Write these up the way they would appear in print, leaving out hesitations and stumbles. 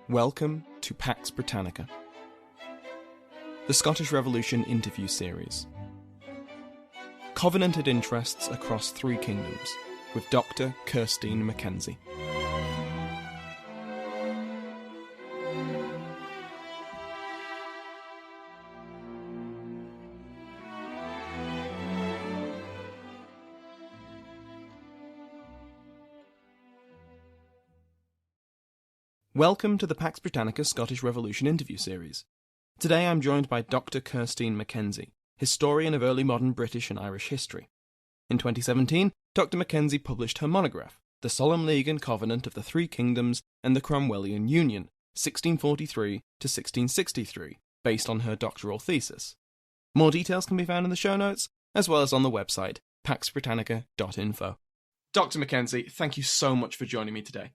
Welcome to Pax Britannica, the Scottish Revolution interview series. Covenanted interests across three kingdoms, with Dr Kirsteen MacKenzie. Welcome to the Pax Britannica Scottish Revolution interview series. Today I'm joined by Dr Kirsteen MacKenzie, historian of early modern British and Irish history. In 2017, Dr Mackenzie published her monograph, The Solemn League and Covenant of the Three Kingdoms and the Cromwellian Union, 1643 to 1663, based on her doctoral thesis. More details can be found in the show notes, as well as on the website, paxbritannica.info. Dr Mackenzie, thank you so much for joining me today.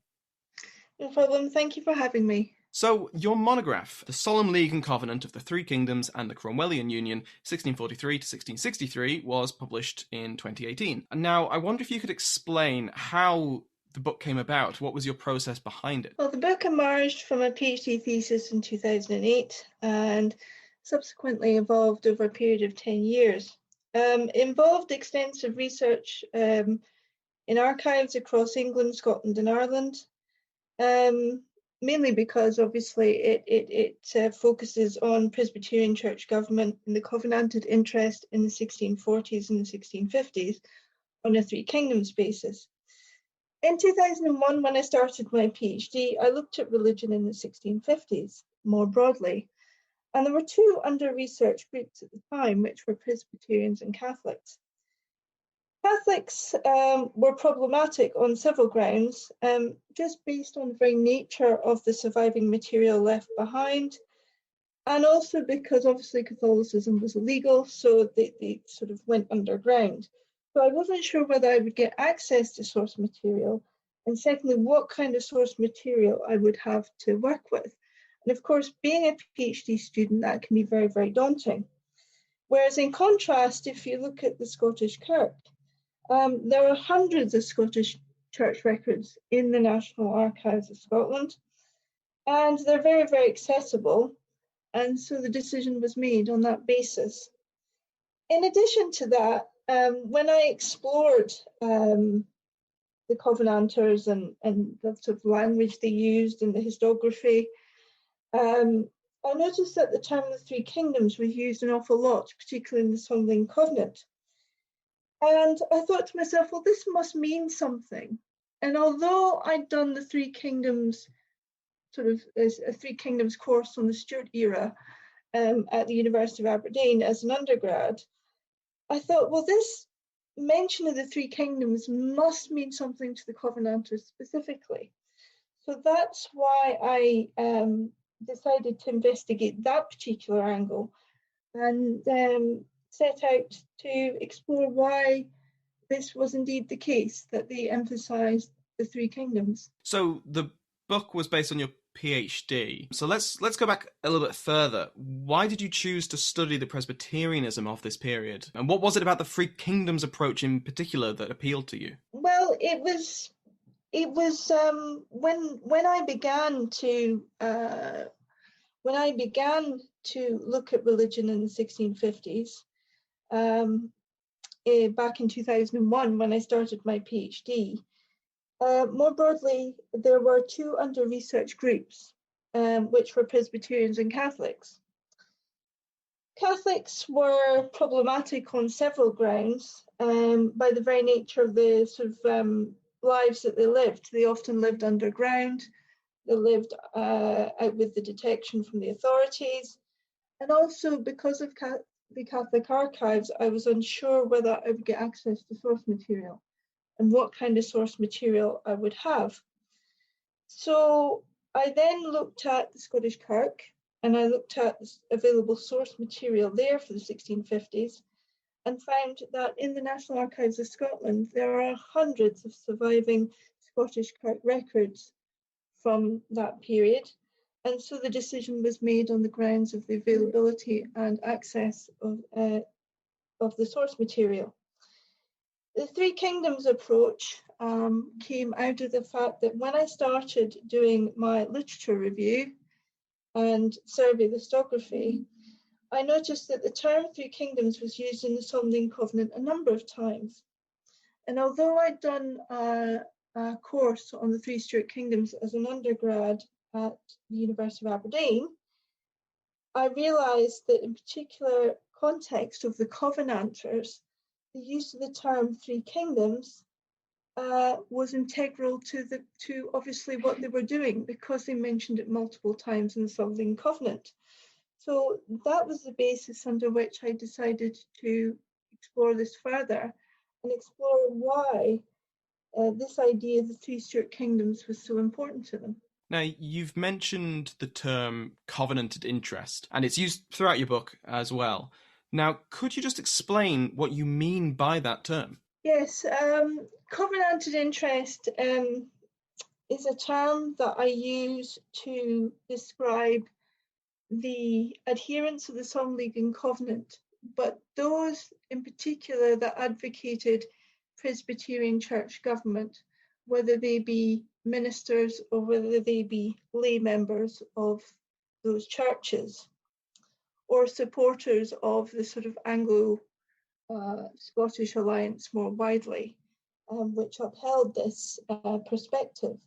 No problem. Thank you for having me. So, your monograph, The Solemn League and Covenant of the Three Kingdoms and the Cromwellian Union, 1643 to 1663, was published in 2018. And now, I wonder if you could explain how the book came about. What was your process behind it? Well, the book emerged from a PhD thesis in 2008 and subsequently evolved over a period of 10 years. It involved extensive research in archives across England, Scotland and Ireland. Mainly because obviously it focuses on Presbyterian church government and the covenanted interest in the 1640s and the 1650s on a three kingdoms basis. In 2001, when I started my PhD, I looked at religion in the 1650s more broadly, and there were two under-researched groups at the time, which were Presbyterians and Catholics. Catholics were problematic on several grounds, just based on the very nature of the surviving material left behind, and also because obviously Catholicism was illegal, so they sort of went underground. So I wasn't sure whether I would get access to source material, and secondly, what kind of source material I would have to work with. And of course, being a PhD student, that can be very, very daunting. Whereas in contrast, if you look at the Scottish Kirk, there are hundreds of Scottish church records in the National Archives of Scotland, and they're very, very accessible, and so the decision was made on that basis. In addition to that, when I explored the Covenanters and the sort of language they used and the historiography, I noticed that the term the Three Kingdoms was used an awful lot, particularly in the Solemn League and Covenant. And I thought to myself, well, this must mean something. And although I'd done the Three Kingdoms, sort of as a Three Kingdoms course on the Stuart era at the University of Aberdeen as an undergrad, I thought, well, this mention of the Three Kingdoms must mean something to the Covenanters specifically. So that's why I decided to investigate that particular angle and set out to explore why this was indeed the case, that they emphasised the Three Kingdoms. So the book was based on your PhD. So let's go back a little bit further. Why did you choose to study the Presbyterianism of this period? And what was it about the Three Kingdoms approach in particular that appealed to you? Well, it was when I began to look at religion in the 1650s, back in 2001 when I started my PhD. More broadly, there were two under-researched groups, which were Presbyterians and Catholics. Catholics were problematic on several grounds by the very nature of the sort of lives that they lived. They often lived underground. They lived out with the detection from the authorities. And also because of the Catholic archives, I was unsure whether I would get access to source material and what kind of source material I would have. So I then looked at the Scottish Kirk and I looked at the available source material there for the 1650s and found that in the National Archives of Scotland, there are hundreds of surviving Scottish Kirk records from that period. And so the decision was made on the grounds of the availability and access of the source material. The Three Kingdoms approach came out of the fact that when I started doing my literature review and survey of historiography, I noticed that the term Three Kingdoms was used in the Sovereign Covenant a number of times. And although I'd done a course on the Three Stuart Kingdoms as an undergrad at the University of Aberdeen, I realised that in particular context of the Covenanters, the use of the term Three Kingdoms was integral to obviously what they were doing, because they mentioned it multiple times in the Sovereign Covenant. So that was the basis under which I decided to explore this further and explore why this idea of the Three Stuart Kingdoms was so important to them. Now, you've mentioned the term covenanted interest, and it's used throughout your book as well. Now, could you just explain what you mean by that term? Yes, covenanted interest is a term that I use to describe the adherents of the Sovereign League and Covenant, but those in particular that advocated Presbyterian church government, whether they be ministers or whether they be lay members of those churches, or supporters of the sort of Anglo-Scottish alliance more widely, which upheld this perspective.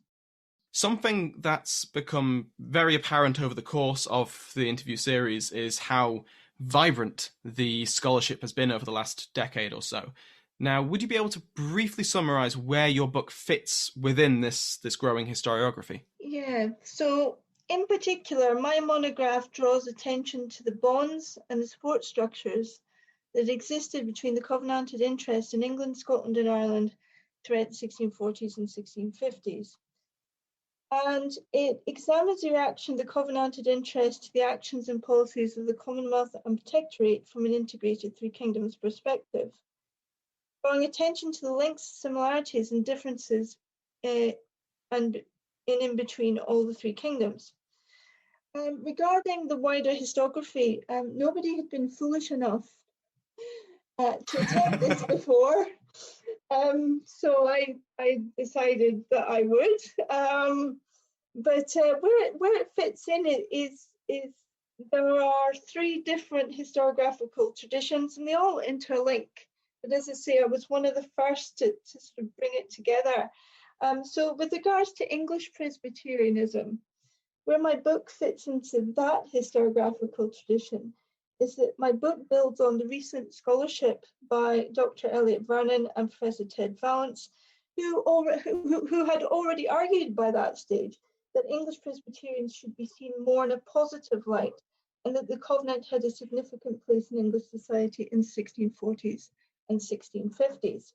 Something that's become very apparent over the course of the interview series is how vibrant the scholarship has been over the last decade or so. Now, would you be able to briefly summarise where your book fits within this growing historiography? Yeah, so in particular, my monograph draws attention to the bonds and the support structures that existed between the covenanted interests in England, Scotland and Ireland throughout the 1640s and 1650s. And it examines the reaction of the covenanted interest to the actions and policies of the Commonwealth and Protectorate from an integrated Three Kingdoms perspective, drawing attention to the links, similarities and differences and in between all the Three Kingdoms. Regarding the wider historiography, nobody had been foolish enough to attempt this before, so I decided that I would. But where it fits in is there are three different historiographical traditions, and they all interlink. But as I say, I was one of the first to sort of bring it together. So with regards to English Presbyterianism, where my book fits into that historiographical tradition is that my book builds on the recent scholarship by Dr. Elliot Vernon and Professor Ted Vallance, who had already argued by that stage that English Presbyterians should be seen more in a positive light, and that the Covenant had a significant place in English society in the 1640s and 1650s.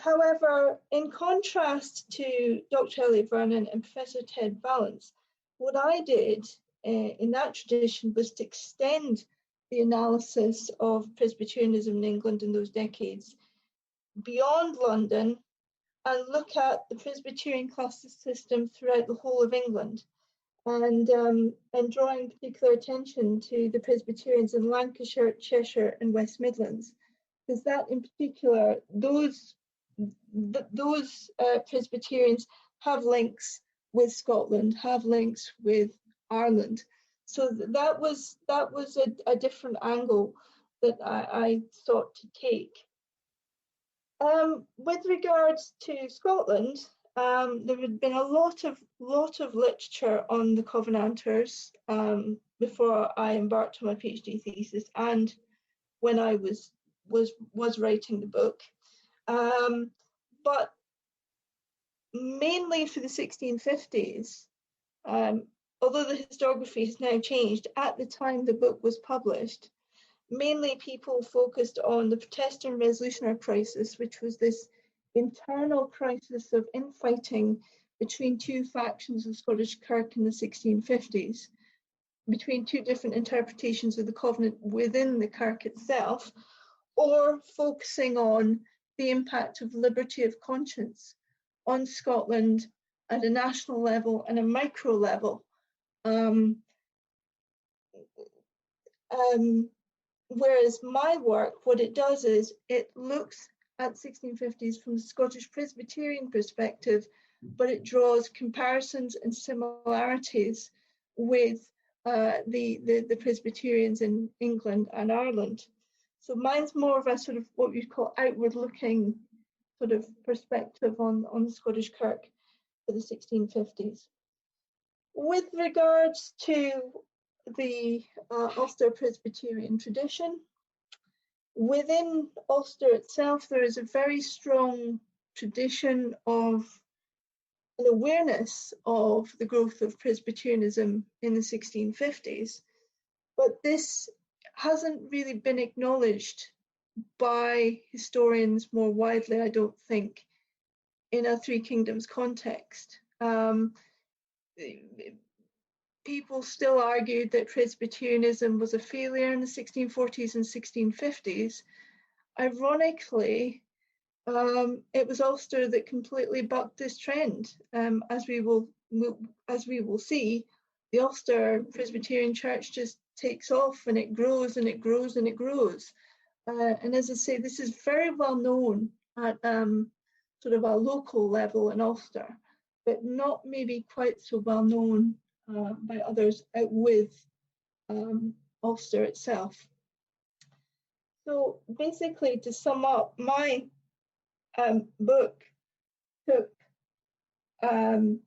However, in contrast to Dr. Elliot Vernon and Professor Ted Vallance, what I did in that tradition was to extend the analysis of Presbyterianism in England in those decades beyond London and look at the Presbyterian class system throughout the whole of England, and drawing particular attention to the Presbyterians in Lancashire, Cheshire and West Midlands, because that in particular, those Presbyterians have links with Scotland, have links with Ireland. So that was a different angle that I sought to take. With regards to Scotland, there had been a lot of literature on the Covenanters before I embarked on my PhD thesis, and when I was writing the book. But mainly for the 1650s, although the historiography has now changed, at the time the book was published, mainly people focused on the Protestant Resolutionary Crisis, which was this internal crisis of infighting between two factions of Scottish Kirk in the 1650s, between two different interpretations of the Covenant within the Kirk itself, or focusing on the impact of liberty of conscience on Scotland at a national level and a micro level. Whereas my work, what it does is it looks at 1650s from the Scottish Presbyterian perspective, but it draws comparisons and similarities with the Presbyterians in England and Ireland. So mine's more of a sort of what we call outward-looking sort of perspective on the Scottish Kirk for the 1650s. With regards to the Ulster Presbyterian tradition, within Ulster itself, there is a very strong tradition of an awareness of the growth of Presbyterianism in the 1650s, but this hasn't really been acknowledged by historians more widely, I don't think, in a Three Kingdoms context. People still argued that Presbyterianism was a failure in the 1640s and 1650s. Ironically, it was Ulster that completely bucked this trend. As we will see, the Ulster Presbyterian Church just takes off, and it grows and it grows and it grows. And as I say, this is very well known at sort of a local level in Ulster, but not maybe quite so well known by others out with Ulster itself. So basically, to sum up, my book took the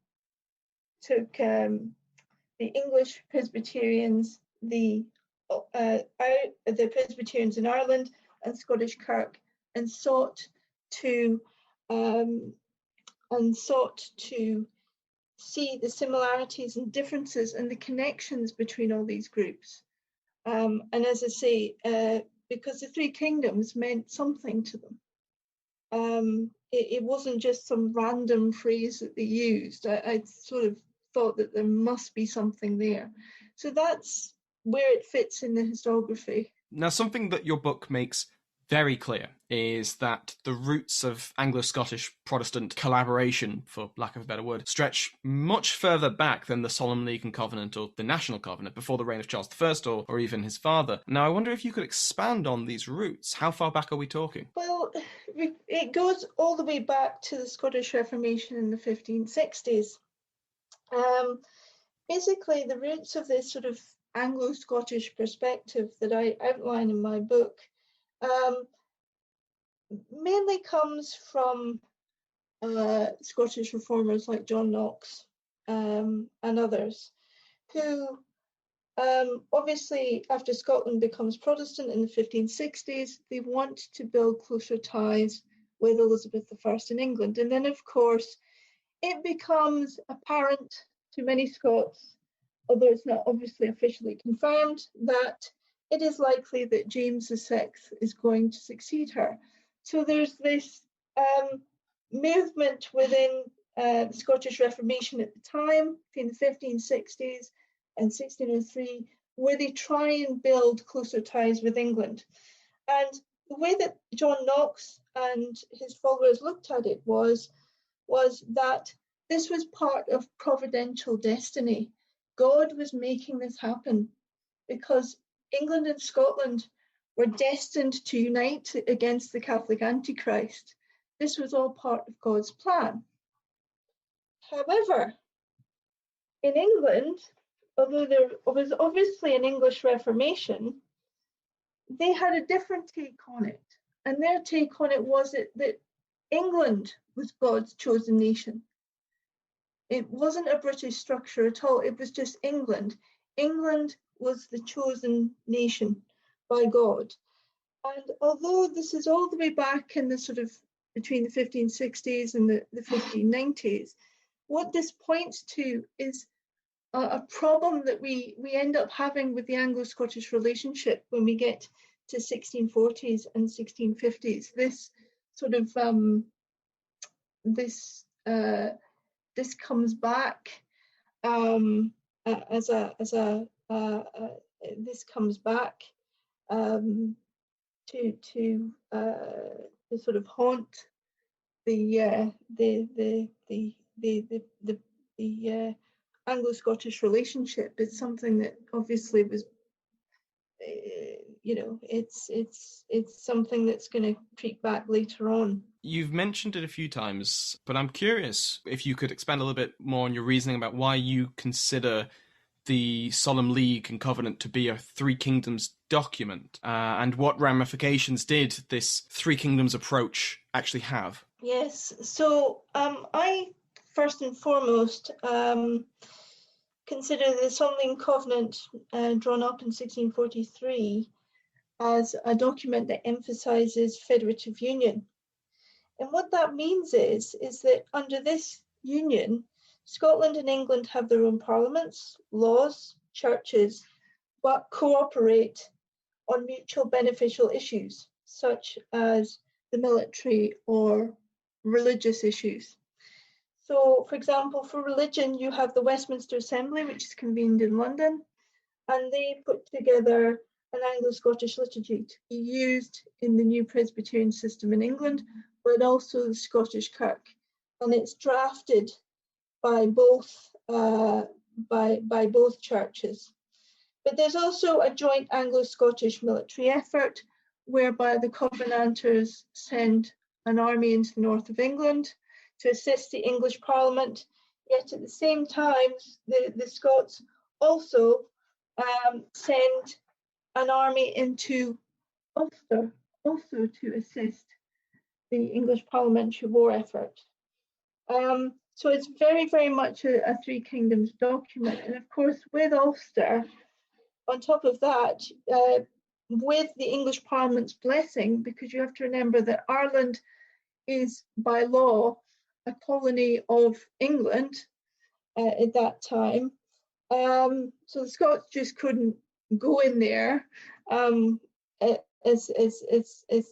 English Presbyterians, the Presbyterians in Ireland and Scottish Kirk, and sought to see the similarities and differences and the connections between all these groups. And as I say, because the Three Kingdoms meant something to them. It wasn't just some random phrase that they used. I sort of thought that there must be something there. So that's where it fits in the historiography. Now, something that your book makes very clear is that the roots of Anglo-Scottish Protestant collaboration, for lack of a better word, stretch much further back than the Solemn League and Covenant or the National Covenant before the reign of Charles I or even his father. Now, I wonder if you could expand on these roots. How far back are we talking? Well, it goes all the way back to the Scottish Reformation in the 1560s. Basically, the roots of this sort of Anglo-Scottish perspective that I outline in my book mainly comes from Scottish reformers like John Knox and others, who obviously, after Scotland becomes Protestant in the 1560s, they want to build closer ties with Elizabeth I in England. And then, of course, it becomes apparent to many Scots, although it's not obviously officially confirmed, that it is likely that James VI is going to succeed her. So there's this movement within the Scottish Reformation at the time, between the 1560s and 1603, where they try and build closer ties with England. And the way that John Knox and his followers looked at it was that this was part of providential destiny. God was making this happen because England and Scotland were destined to unite against the Catholic Antichrist. This was all part of God's plan. However, in England, although there was obviously an English Reformation, they had a different take on it. And their take on it was that England was God's chosen nation. It wasn't a British structure at all. It was just England. England was the chosen nation by God. And although this is all the way back in the sort of between the 1560s and the 1590s, what this points to is a problem that we end up having with the Anglo-Scottish relationship when we get to 1640s and 1650s. This sort of this comes back this comes back to sort of haunt the Anglo-Scottish relationship. It's something that obviously was it's something that's going to creep back later on. You've mentioned it a few times, but I'm curious if you could expand a little bit more on your reasoning about why you consider the Solemn League and Covenant to be a Three Kingdoms document, and what ramifications did this Three Kingdoms approach actually have? Yes, so I first and foremost consider the Solemn League and Covenant drawn up in 1643 as a document that emphasises federative union. And what that means is that under this union, Scotland and England have their own parliaments, laws, churches, but cooperate on mutual beneficial issues, such as the military or religious issues. So, for example, for religion, you have the Westminster Assembly, which is convened in London, and they put together an Anglo-Scottish liturgy to be used in the new Presbyterian system in England, but also the Scottish Kirk. And it's drafted by both churches. But there's also a joint Anglo-Scottish military effort whereby the Covenanters send an army into the north of England to assist the English Parliament. Yet at the same time, the Scots also send an army into Ulster, also to assist the English parliamentary war effort. So it's very, very much a Three Kingdoms document. And of course, with Ulster, on top of that, with the English Parliament's blessing, because you have to remember that Ireland is by law a colony of England at that time. So the Scots just couldn't go in there as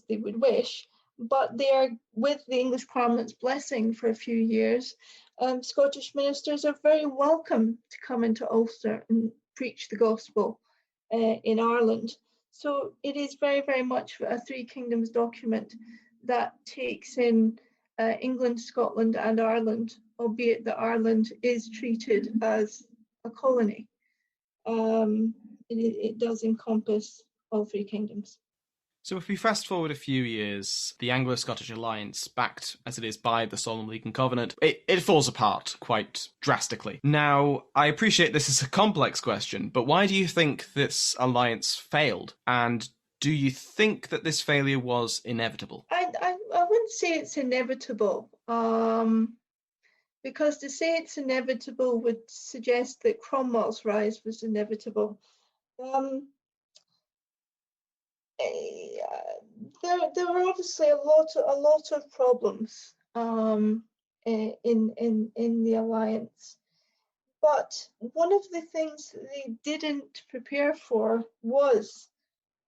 they would wish, but they are, with the English Parliament's blessing for a few years, Scottish ministers are very welcome to come into Ulster and preach the gospel in Ireland. So it is very, very much a Three Kingdoms document that takes in England, Scotland and Ireland, albeit that Ireland is treated as a colony. It does encompass all Three Kingdoms. So if we fast forward a few years, the Anglo-Scottish alliance, backed as it is by the Solemn League and Covenant, it falls apart quite drastically. Now, I appreciate this is a complex question, but why do you think this alliance failed? And do you think that this failure was inevitable? I wouldn't say it's inevitable, because to say it's inevitable would suggest that Cromwell's rise was inevitable. There were obviously a lot of problems in the alliance, but one of the things that they didn't prepare for was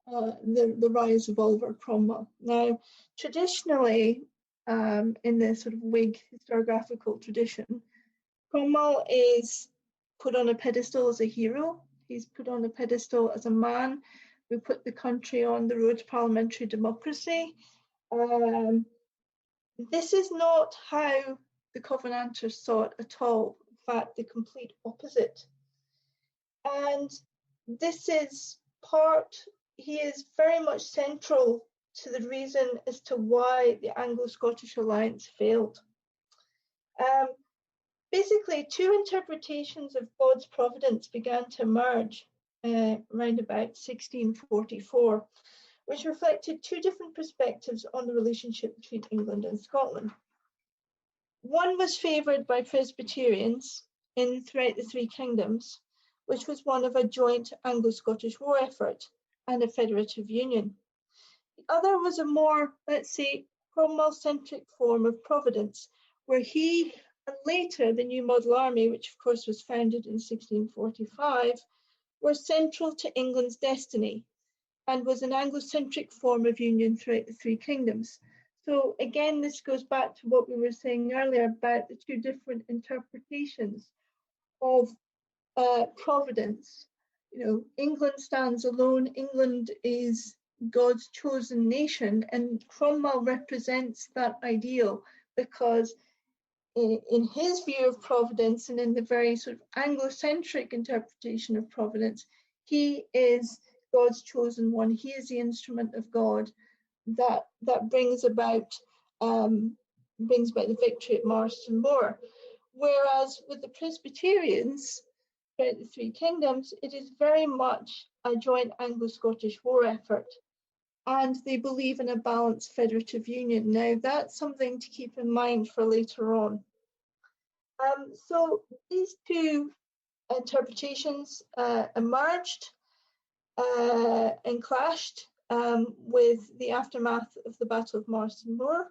the rise of Oliver Cromwell. Now, traditionally, in the sort of Whig historiographical tradition, Cromwell is put on a pedestal as a hero. He's put on a pedestal as a man who put the country on the road to parliamentary democracy. This is not how the Covenanters saw it at all. In fact, the complete opposite. And this is he is very much central to the reason as to why the Anglo-Scottish alliance failed. Basically, two interpretations of God's providence began to emerge around about 1644, which reflected two different perspectives on the relationship between England and Scotland. One was favoured by Presbyterians throughout the Three Kingdoms, which was one of a joint Anglo-Scottish war effort and a federative union. The other was a more, let's say, Cromwell-centric form of providence, where he and later the New Model Army, which of course was founded in 1645, were central to England's destiny and was an Anglo-centric form of union throughout the Three Kingdoms. So again, this goes back to what we were saying earlier about the two different interpretations of providence. England stands alone. England is God's chosen nation, and Cromwell represents that ideal because in his view of providence and in the very sort of Anglo-centric interpretation of providence, he is God's chosen one. He is the instrument of God that brings about the victory at Marston Moor. Whereas with the Presbyterians throughout the three kingdoms, it is very much a joint Anglo-Scottish war effort, and they believe in a balanced federative union. Now, that's something to keep in mind for later on. So these two interpretations emerged and clashed with the aftermath of the Battle of Marston Moor.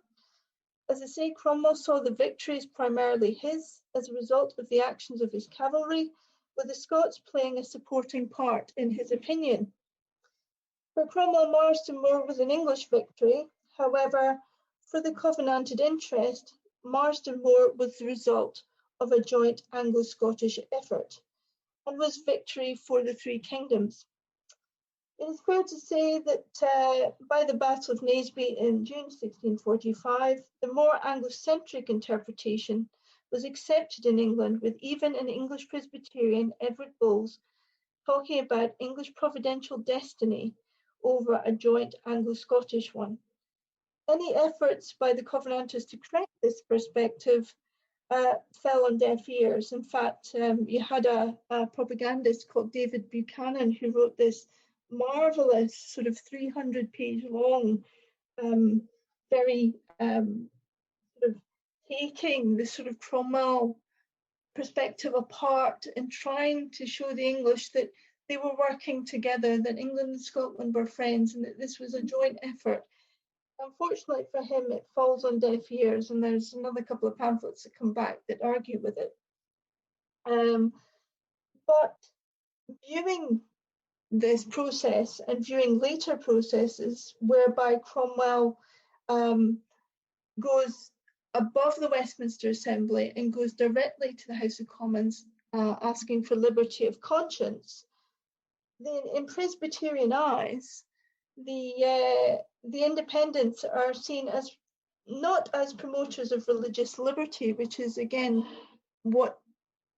As I say, Cromwell saw the victories primarily his as a result of the actions of his cavalry, with the Scots playing a supporting part in his opinion. For Cromwell, Marston Moor was an English victory. However, for the Covenanted interest, Marston Moor was the result of a joint Anglo-Scottish effort and was victory for the three kingdoms. It is fair to say that by the Battle of Naseby in June 1645, the more Anglo-centric interpretation was accepted in England, with even an English Presbyterian, Edward Bowles, talking about English providential destiny over a joint Anglo-Scottish one. Any efforts by the Covenanters to correct this perspective fell on deaf ears. In fact, you had a propagandist called David Buchanan who wrote this marvelous sort of 300-page long, very sort of taking the sort of Cromwell perspective apart and trying to show the English that they were working together, that England and Scotland were friends, and that this was a joint effort. Unfortunately for him, it falls on deaf ears, and there's another couple of pamphlets that come back that argue with it. But viewing this process and viewing later processes whereby Cromwell goes above the Westminster Assembly and goes directly to the House of Commons asking for liberty of conscience, then in Presbyterian eyes, the independents are seen as not as promoters of religious liberty, which is again what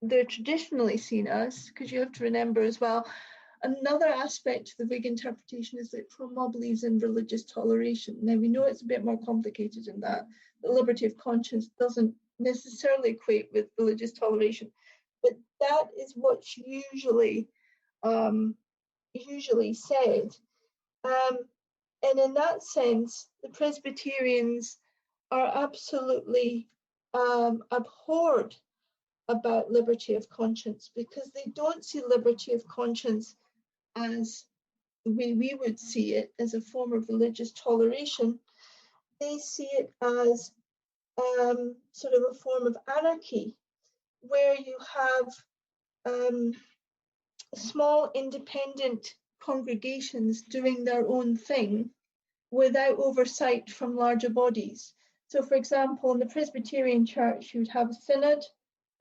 they're traditionally seen as, because you have to remember as well, another aspect of the Whig interpretation is that Cromwell believes in religious toleration. Now, we know it's a bit more complicated than that. The liberty of conscience doesn't necessarily equate with religious toleration, but that is what's usually said. And in that sense, the Presbyterians are absolutely abhorred about liberty of conscience, because they don't see liberty of conscience as the way we would see it, as a form of religious toleration. They see it as sort of a form of anarchy, where you have small independent congregations doing their own thing without oversight from larger bodies. So, for example, in the Presbyterian Church, you would have a synod,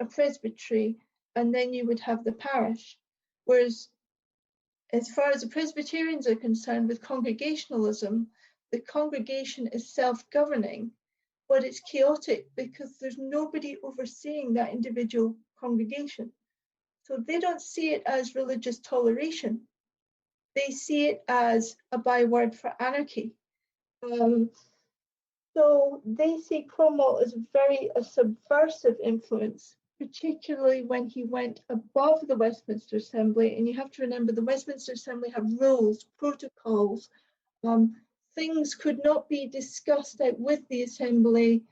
a presbytery, and then you would have the parish. Whereas, as far as the Presbyterians are concerned with congregationalism, the congregation is self-governing, but it's chaotic because there's nobody overseeing that individual congregation. So they don't see it as religious toleration. They see it as a byword for anarchy. So they see Cromwell as a subversive influence, particularly when he went above the Westminster Assembly. And you have to remember, the Westminster Assembly have rules, protocols. Things could not be discussed out with the Assembly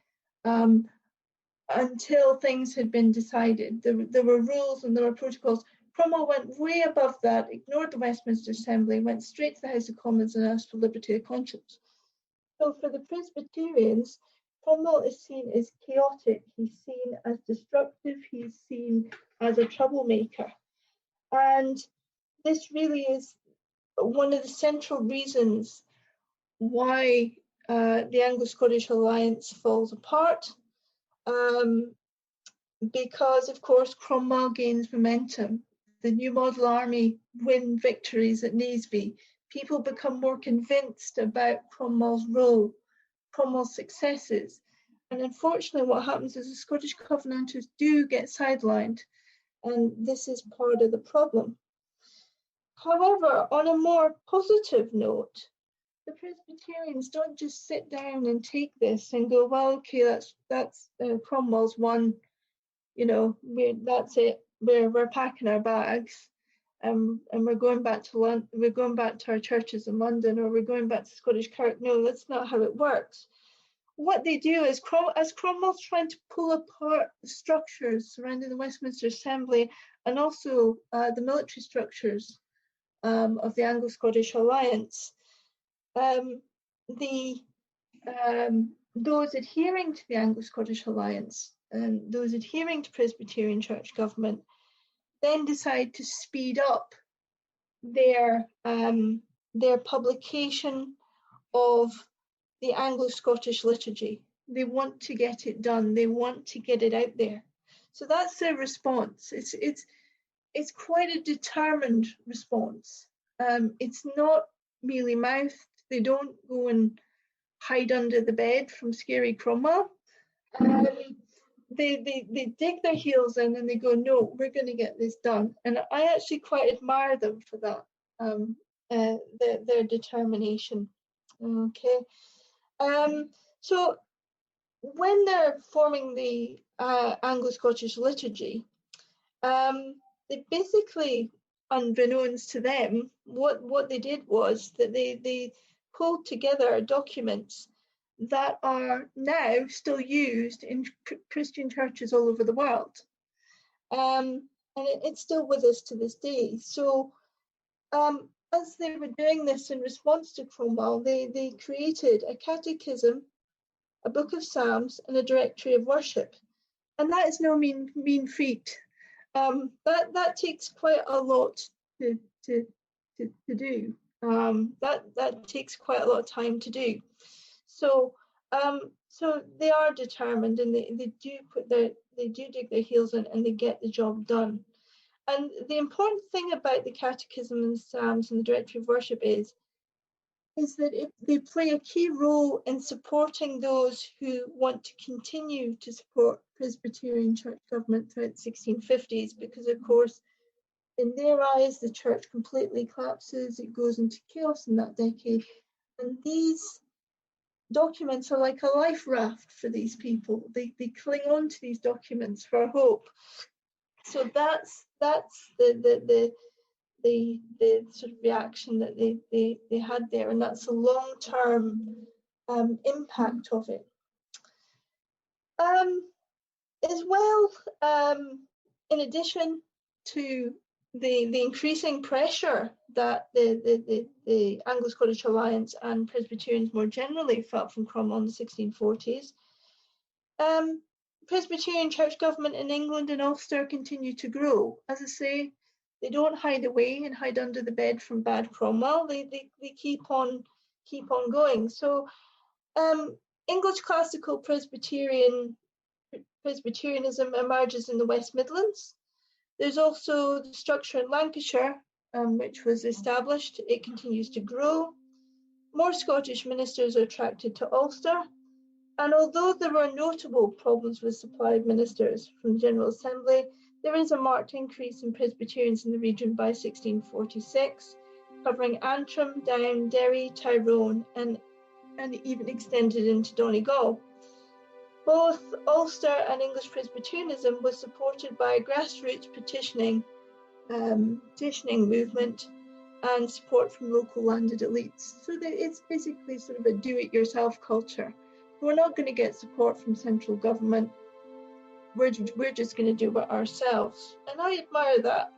until things had been decided. There were rules and there were protocols. Cromwell went way above that, ignored the Westminster Assembly, went straight to the House of Commons and asked for liberty of conscience. So for the Presbyterians, Cromwell is seen as chaotic, he's seen as destructive, he's seen as a troublemaker. And this really is one of the central reasons why the Anglo-Scottish alliance falls apart, because, of course, Cromwell gains momentum. The New Model Army win victories at Naseby. People become more convinced about Cromwell's role, Cromwell's successes. And unfortunately, what happens is the Scottish Covenanters do get sidelined, and this is part of the problem. However, on a more positive note, the Presbyterians don't just sit down and take this and go, well, okay, that's Cromwell's won, that's it. We're packing our bags, and we're going back to London. We're going back to our churches in London, or we're going back to Scottish Kirk. No, that's not how it works. What they do is, as Cromwell's trying to pull apart the structures surrounding the Westminster Assembly and also the military structures of the Anglo-Scottish Alliance, those adhering to the Anglo-Scottish Alliance and those adhering to Presbyterian church government then decide to speed up their publication of the Anglo-Scottish liturgy. They want to get it done. They want to get it out there. So that's their response. It's quite a determined response. It's not mealy-mouthed. They don't go and hide under the bed from scary Cromwell. They dig their heels in and they go, no, we're going to get this done. And I actually quite admire them for that, their determination. Okay. So when they're forming the Anglo-Scottish liturgy, they basically, unbeknownst to them, what they did was that they pulled together documents that are now still used in Christian churches all over the world. And it's still with us to this day. So as they were doing this in response to Cromwell, they created a catechism, a book of Psalms, and a directory of worship. And that is no mean feat. That takes quite a lot to do. That takes quite a lot of time to do. So they are determined, and they do dig their heels in, and they get the job done. And the important thing about the Catechism and the Psalms and the Directory of Worship is that they play a key role in supporting those who want to continue to support Presbyterian church government throughout the 1650s, because of course, in their eyes, the church completely collapses, it goes into chaos in that decade. And these documents are like a life raft for these people. They cling on to these documents for hope. So that's the sort of reaction that they had there, and that's the long-term impact of it. As well, in addition to the increasing pressure that the Anglo-Scottish Alliance and Presbyterians more generally felt from Cromwell in the 1640s, Presbyterian church government in England and Ulster continued to grow. As I say, they don't hide away and hide under the bed from bad Cromwell. They keep on going. So English classical Presbyterianism emerges in the West Midlands. There's also the structure in Lancashire, which was established. It continues to grow. More Scottish ministers are attracted to Ulster. And although there were notable problems with supply of ministers from the General Assembly, there is a marked increase in Presbyterians in the region by 1646, covering Antrim, Down, Derry, Tyrone, and even extended into Donegal. Both Ulster and English Presbyterianism was supported by a grassroots petitioning movement and support from local landed elites. So it's basically sort of a do-it-yourself culture. We're not going to get support from central government. We're just going to do it ourselves. And I admire that.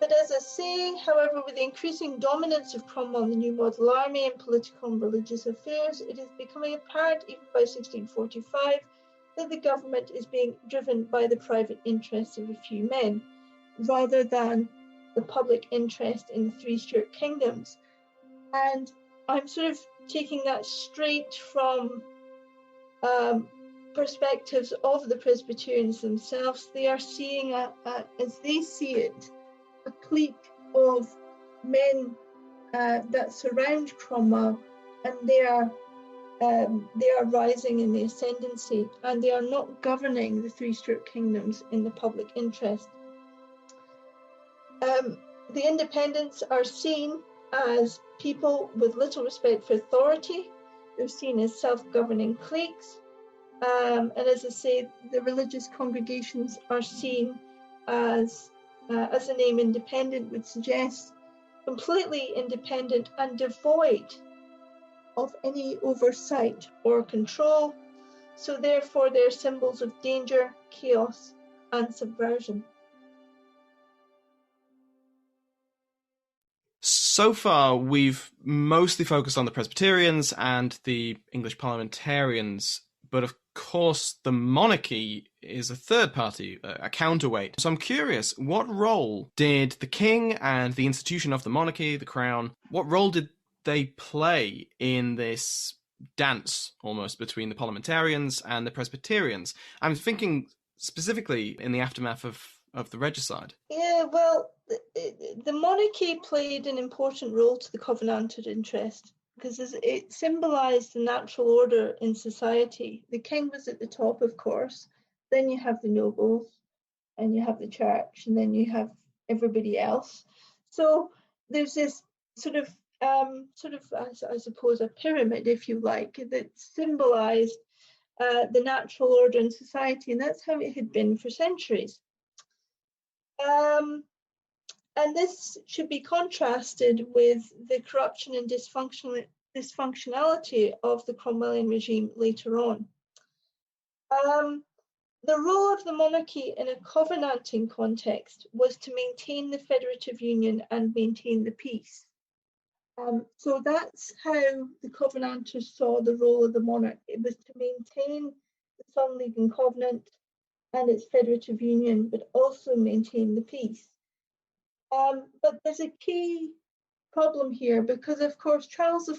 But as I say, however, with the increasing dominance of Cromwell in the New Model Army in political and religious affairs, it is becoming apparent, even by 1645, that the government is being driven by the private interests of a few men, rather than the public interest in the three Stuart kingdoms. And I'm sort of taking that straight from perspectives of the Presbyterians themselves. They are seeing, as they see it, a clique of men that surround Cromwell, and they are rising in the ascendancy, and they are not governing the three Stuart kingdoms in the public interest. The independents are seen as people with little respect for authority. They're seen as self-governing cliques. And as I say, the religious congregations are seen as the name independent would suggest, completely independent and devoid of any oversight or control. So therefore, they're symbols of danger, chaos, and subversion. So far, we've mostly focused on the Presbyterians and the English parliamentarians, but of course the monarchy is a third party, a counterweight. So I'm curious, what role did the king and the institution of the monarchy, the crown, what role did they play in this dance almost between the parliamentarians and the Presbyterians? I'm thinking specifically in the aftermath of the regicide. Yeah, well, the monarchy played an important role to the Covenanter interest because it symbolised the natural order in society. The king was at the top, of course. Then you have the nobles, and you have the church, and then you have everybody else. So there's this sort of, I suppose, a pyramid, if you like, that symbolised the natural order in society, and that's how it had been for centuries. And this should be contrasted with the corruption and dysfunctionality of the Cromwellian regime later on. The role of the monarchy in a covenanting context was to maintain the federative union and maintain the peace. So that's how the Covenanters saw the role of the monarch. It was to maintain the Sun League and Covenant and its federative union, but also maintain the peace. But there's a key problem here because, of course, Charles I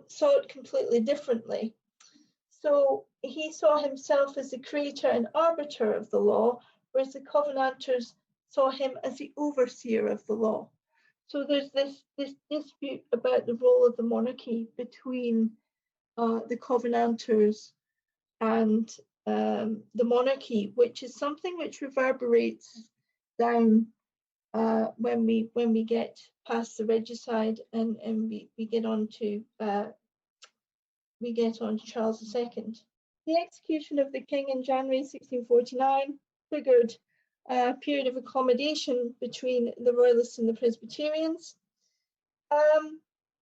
saw it completely differently. So he saw himself as the creator and arbiter of the law, whereas the Covenanters saw him as the overseer of the law. So there's this dispute about the role of the monarchy between the Covenanters and the monarchy, which is something which reverberates down when we get past the regicide and we get on to Charles II. The execution of the king in January 1649 triggered a period of accommodation between the Royalists and the Presbyterians.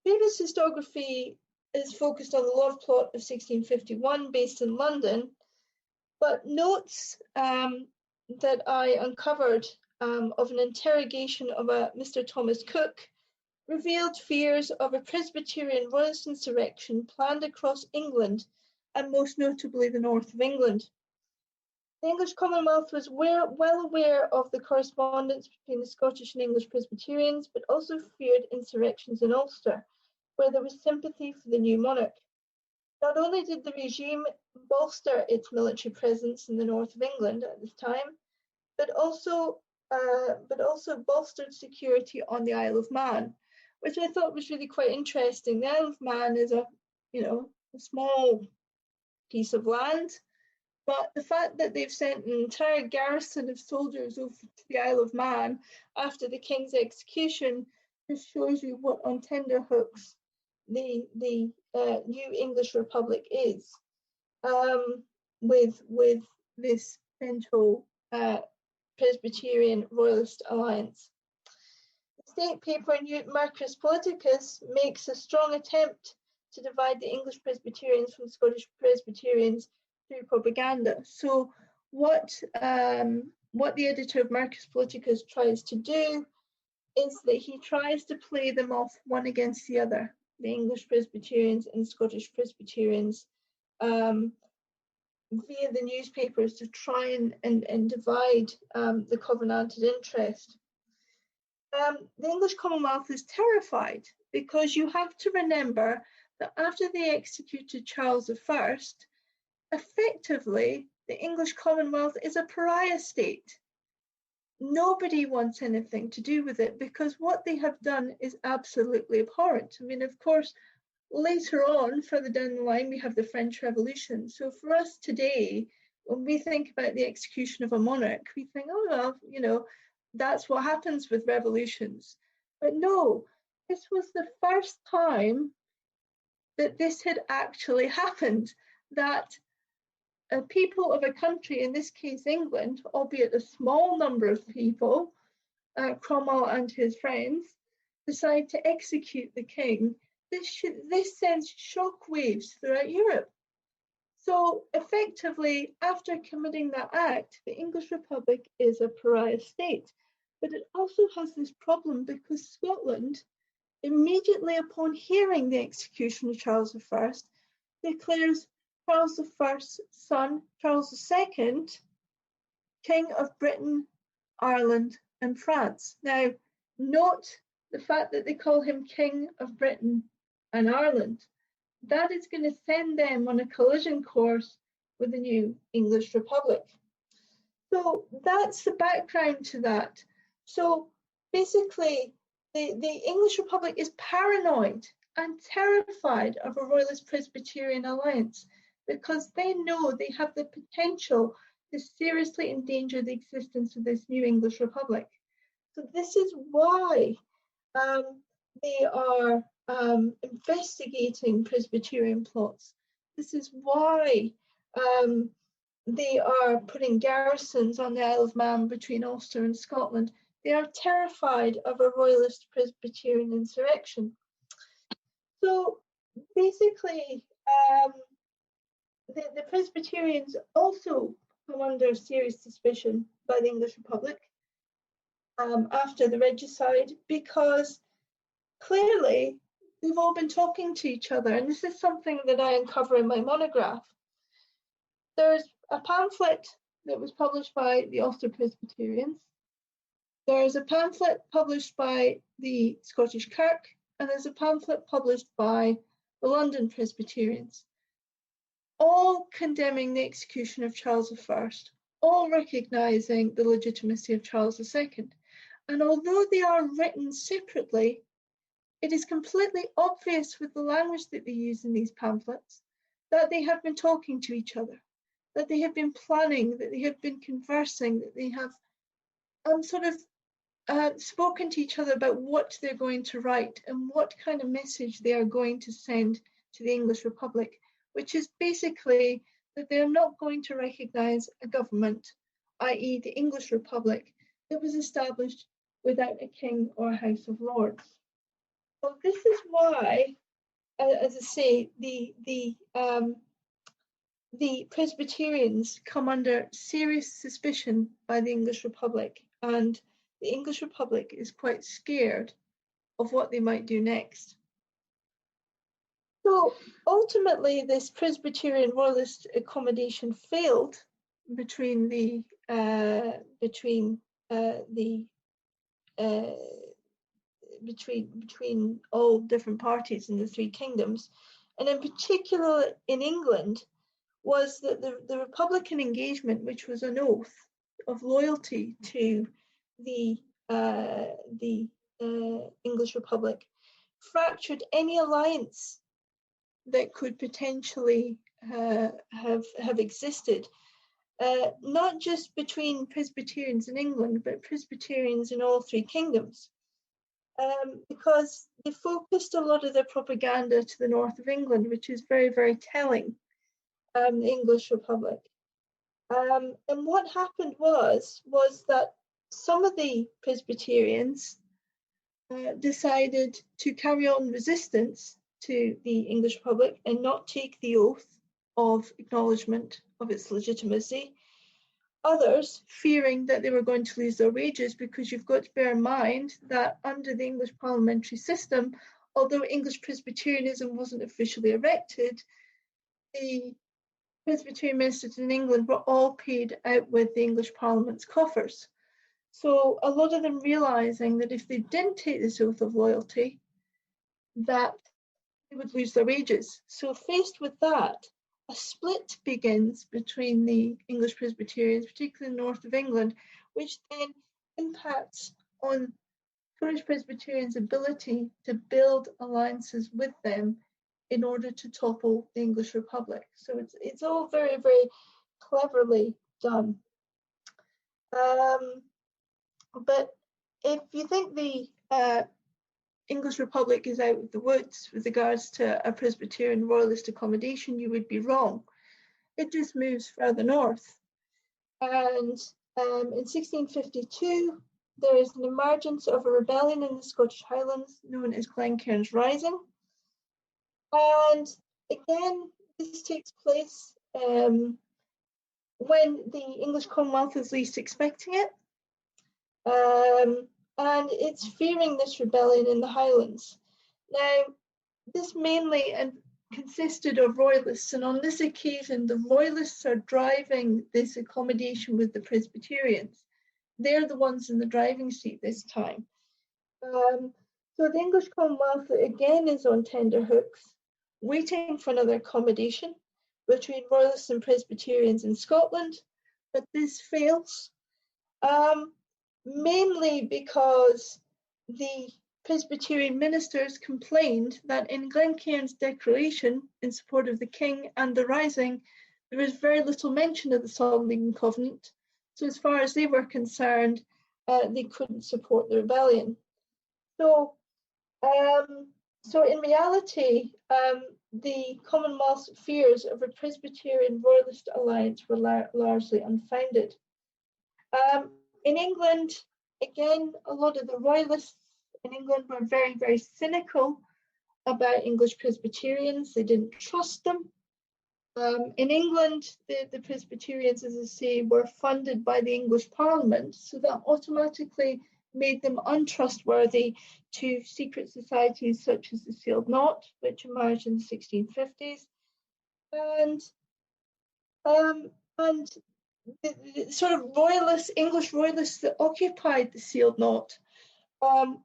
Previous historiography is focused on the love plot of 1651 based in London, but notes that I uncovered of an interrogation of a Mr. Thomas Cook revealed fears of a Presbyterian Royalist insurrection planned across England, and most notably the north of England. The English Commonwealth was well aware of the correspondence between the Scottish and English Presbyterians, but also feared insurrections in Ulster, where there was sympathy for the new monarch. Not only did the regime bolster its military presence in the north of England at this time, but also bolstered security on the Isle of Man, which I thought was really quite interesting. The Isle of Man is a small piece of land, but the fact that they've sent an entire garrison of soldiers over to the Isle of Man after the king's execution just shows you what on tenterhooks the new English Republic is, with this central Presbyterian Royalist alliance. The state paper Marcus Politicus makes a strong attempt to divide the English Presbyterians from Scottish Presbyterians through propaganda. So what the editor of Marcus Politicus tries to do is that he tries to play them off one against the other, the English Presbyterians and Scottish Presbyterians, via the newspapers to try and divide the Covenanted interest. The English Commonwealth is terrified because you have to remember that after they executed Charles I, effectively the English Commonwealth is a pariah state. Nobody wants anything to do with it because what they have done is absolutely abhorrent. I mean, of course, later on, further down the line, we have the French Revolution. So for us today, when we think about the execution of a monarch, we think, oh, well, that's what happens with revolutions. But no, this was the first time that this had actually happened, that people of a country, in this case England, albeit a small number of people, Cromwell and his friends, decide to execute the king. This sends shockwaves throughout Europe. So effectively, after committing that act, the English Republic is a pariah state. But it also has this problem because Scotland, immediately upon hearing the execution of Charles I, declares Charles I's son, Charles II, King of Britain, Ireland, and France. Now, note the fact that they call him King of Britain and Ireland. That is going to send them on a collision course with the new English Republic. So that's the background to that. So basically, the English Republic is paranoid and terrified of a Royalist Presbyterian alliance because they know they have the potential to seriously endanger the existence of this new English Republic. So this is why they are investigating Presbyterian plots. This is why they are putting garrisons on the Isle of Man between Ulster and Scotland. They are terrified of a Royalist Presbyterian insurrection. So basically, the Presbyterians also come under serious suspicion by the English Republic after the regicide, because clearly they've all been talking to each other, and this is something that I uncover in my monograph. There's a pamphlet that was published by the Ulster Presbyterians. There's a pamphlet published by the Scottish Kirk, and there's a pamphlet published by the London Presbyterians, all condemning the execution of Charles I, all recognising the legitimacy of Charles II. And although they are written separately, it is completely obvious with the language that they use in these pamphlets that they have been talking to each other, that they have been planning, that they have been conversing, that they have spoken to each other about what they're going to write and what kind of message they are going to send to the English Republic, which is basically that they're not going to recognise a government, i.e. the English Republic, that was established without a king or a House of Lords. So this is why, as I say, the Presbyterians come under serious suspicion by the English Republic, and the English Republic is quite scared of what they might do next. So ultimately, this Presbyterian Royalist accommodation failed between all different parties in the three kingdoms, and in particular in England, was that the Republican engagement, which was an oath of loyalty to the English Republic, fractured any alliance that could potentially have existed, not just between Presbyterians in England, but Presbyterians in all three kingdoms, because they focused a lot of their propaganda to the north of England, which is very, very telling, the English Republic. And what happened was that some of the Presbyterians decided to carry on resistance to the English Republic and not take the oath of acknowledgement of its legitimacy. Others, fearing that they were going to lose their wages, because you've got to bear in mind that under the English parliamentary system, although English Presbyterianism wasn't officially erected, the Presbyterian ministers in England were all paid out with the English Parliament's coffers. So a lot of them realising that if they didn't take this oath of loyalty, that they would lose their wages. So faced with that, a split begins between the English Presbyterians, particularly in the north of England, which then impacts on Scottish Presbyterians' ability to build alliances with them in order to topple the English Republic. So it's all very, very cleverly done. But if you think the English Republic is out of the woods with regards to a Presbyterian royalist accommodation, you would be wrong. It just moves further north. And in 1652, there is an emergence of a rebellion in the Scottish Highlands known as Glencairn's Rising. And again, this takes place when the English Commonwealth is least expecting it. And it's fearing this rebellion in the Highlands. Now, this mainly consisted of royalists, and on this occasion, the royalists are driving this accommodation with the Presbyterians. They're the ones in the driving seat this time. So the English Commonwealth again is on tenterhooks, waiting for another accommodation between royalists and Presbyterians in Scotland, but this fails. Mainly because the Presbyterian ministers complained that in Glencairn's declaration in support of the king and the rising, there was very little mention of the Solemn League and Covenant. So as far as they were concerned, they couldn't support the rebellion. So in reality, the Commonwealth's fears of a Presbyterian royalist alliance were largely unfounded. In England, again, a lot of the royalists in England were very, very cynical about English Presbyterians. They didn't trust them. In England, the Presbyterians, as I say, were funded by the English Parliament, so that automatically made them untrustworthy to secret societies such as the Sealed Knot, which emerged in the 1650s. And the sort of royalists, English royalists that occupied the Sealed Knot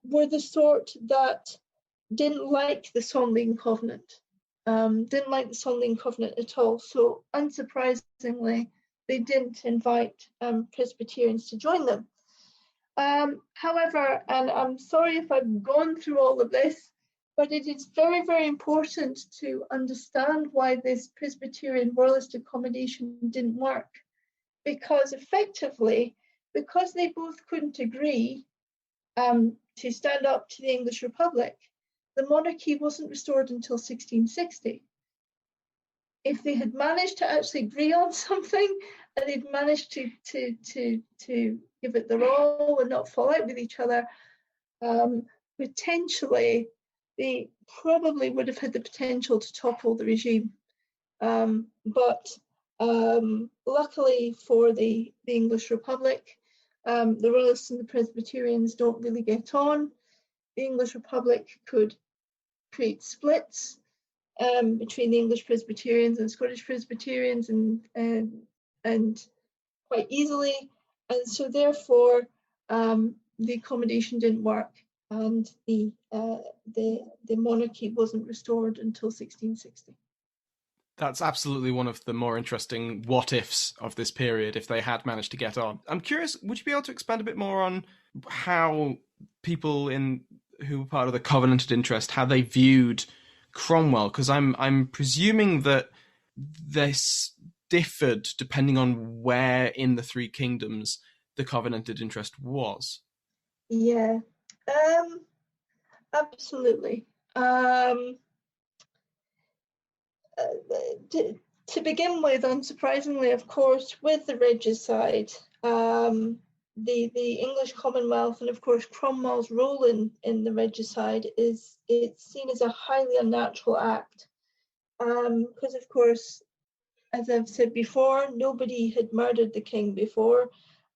were the sort that didn't like the Solemn League and Covenant, didn't like the Solemn League and Covenant at all. So unsurprisingly, they didn't invite Presbyterians to join them. However, and I'm sorry if I've gone through all of this, but it is very, very important to understand why this Presbyterian royalist accommodation didn't work. Because effectively, because they both couldn't agree to stand up to the English Republic, the monarchy wasn't restored until 1660. If they had managed to actually agree on something and they'd managed to give it their all and not fall out with each other, potentially they probably would have had the potential to topple the regime. But luckily for the English Republic, the Royalists and the Presbyterians don't really get on. The English Republic could create splits between the English Presbyterians and Scottish Presbyterians, and quite easily, and so therefore the accommodation didn't work, and the monarchy wasn't restored until 1660. That's absolutely one of the more interesting what-ifs of this period, if they had managed to get on. I'm curious, would you be able to expand a bit more on how people who were part of the Covenanted interest, how they viewed Cromwell? Because I'm presuming that this differed depending on where in the three kingdoms the Covenanted interest was. Yeah, absolutely. To begin with, unsurprisingly, of course, with the regicide, the English Commonwealth and, of course, Cromwell's role in the regicide it's seen as a highly unnatural act. Because, of course, as I've said before, nobody had murdered the king before,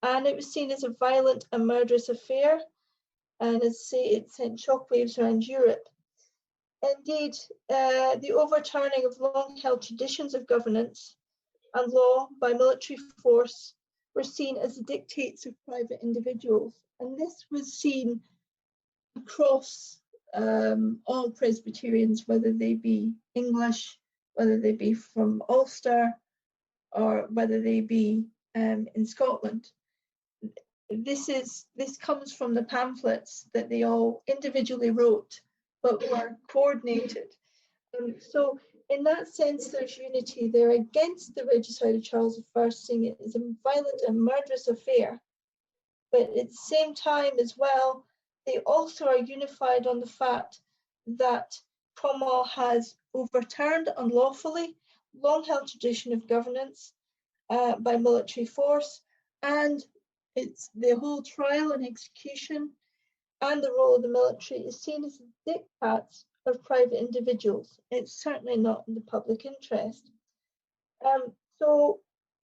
and it was seen as a violent and murderous affair, and as I say, it sent shockwaves around Europe. Indeed, the overturning of long-held traditions of governance and law by military force were seen as the dictates of private individuals. And this was seen across all Presbyterians, whether they be English, whether they be from Ulster, or whether they be in Scotland. This comes from the pamphlets that they all individually wrote, but were coordinated. So in that sense, there's unity. They're against the regicide of Charles I, seeing it as a violent and murderous affair. but at the same time as well, they also are unified on the fact that Cromwell has overturned unlawfully long-held tradition of governance by military force, and it's the whole trial and execution and the role of the military is seen as diktats of private individuals. It's certainly not in the public interest. So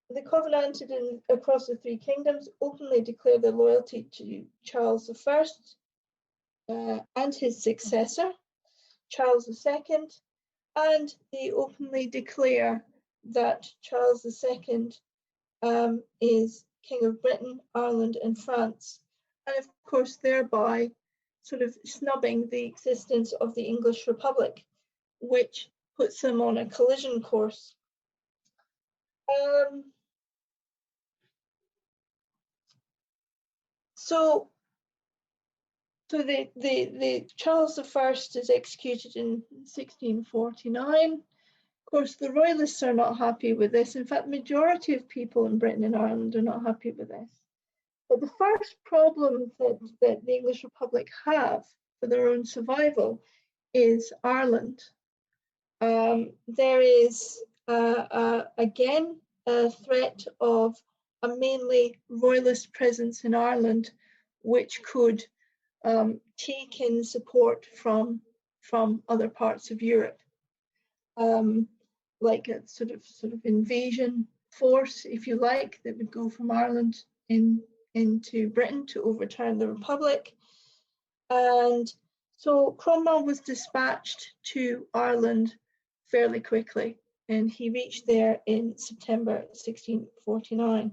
the Covenanted across the three kingdoms openly declare their loyalty to Charles I and his successor, Charles II, and they openly declare that Charles II is King of Britain, Ireland, and France, and of course thereby sort of snubbing the existence of the English Republic, which puts them on a collision course. So the Charles I is executed in 1649. Of course, the Royalists are not happy with this. In fact, the majority of people in Britain and Ireland are not happy with this. But the first problem that the English Republic have for their own survival is Ireland. There is, again, a threat of a mainly Royalist presence in Ireland, which could take in support from other parts of Europe, like a sort of invasion force, if you like, that would go from Ireland into Britain to overturn the Republic. And so Cromwell was dispatched to Ireland fairly quickly, and he reached there in September 1649.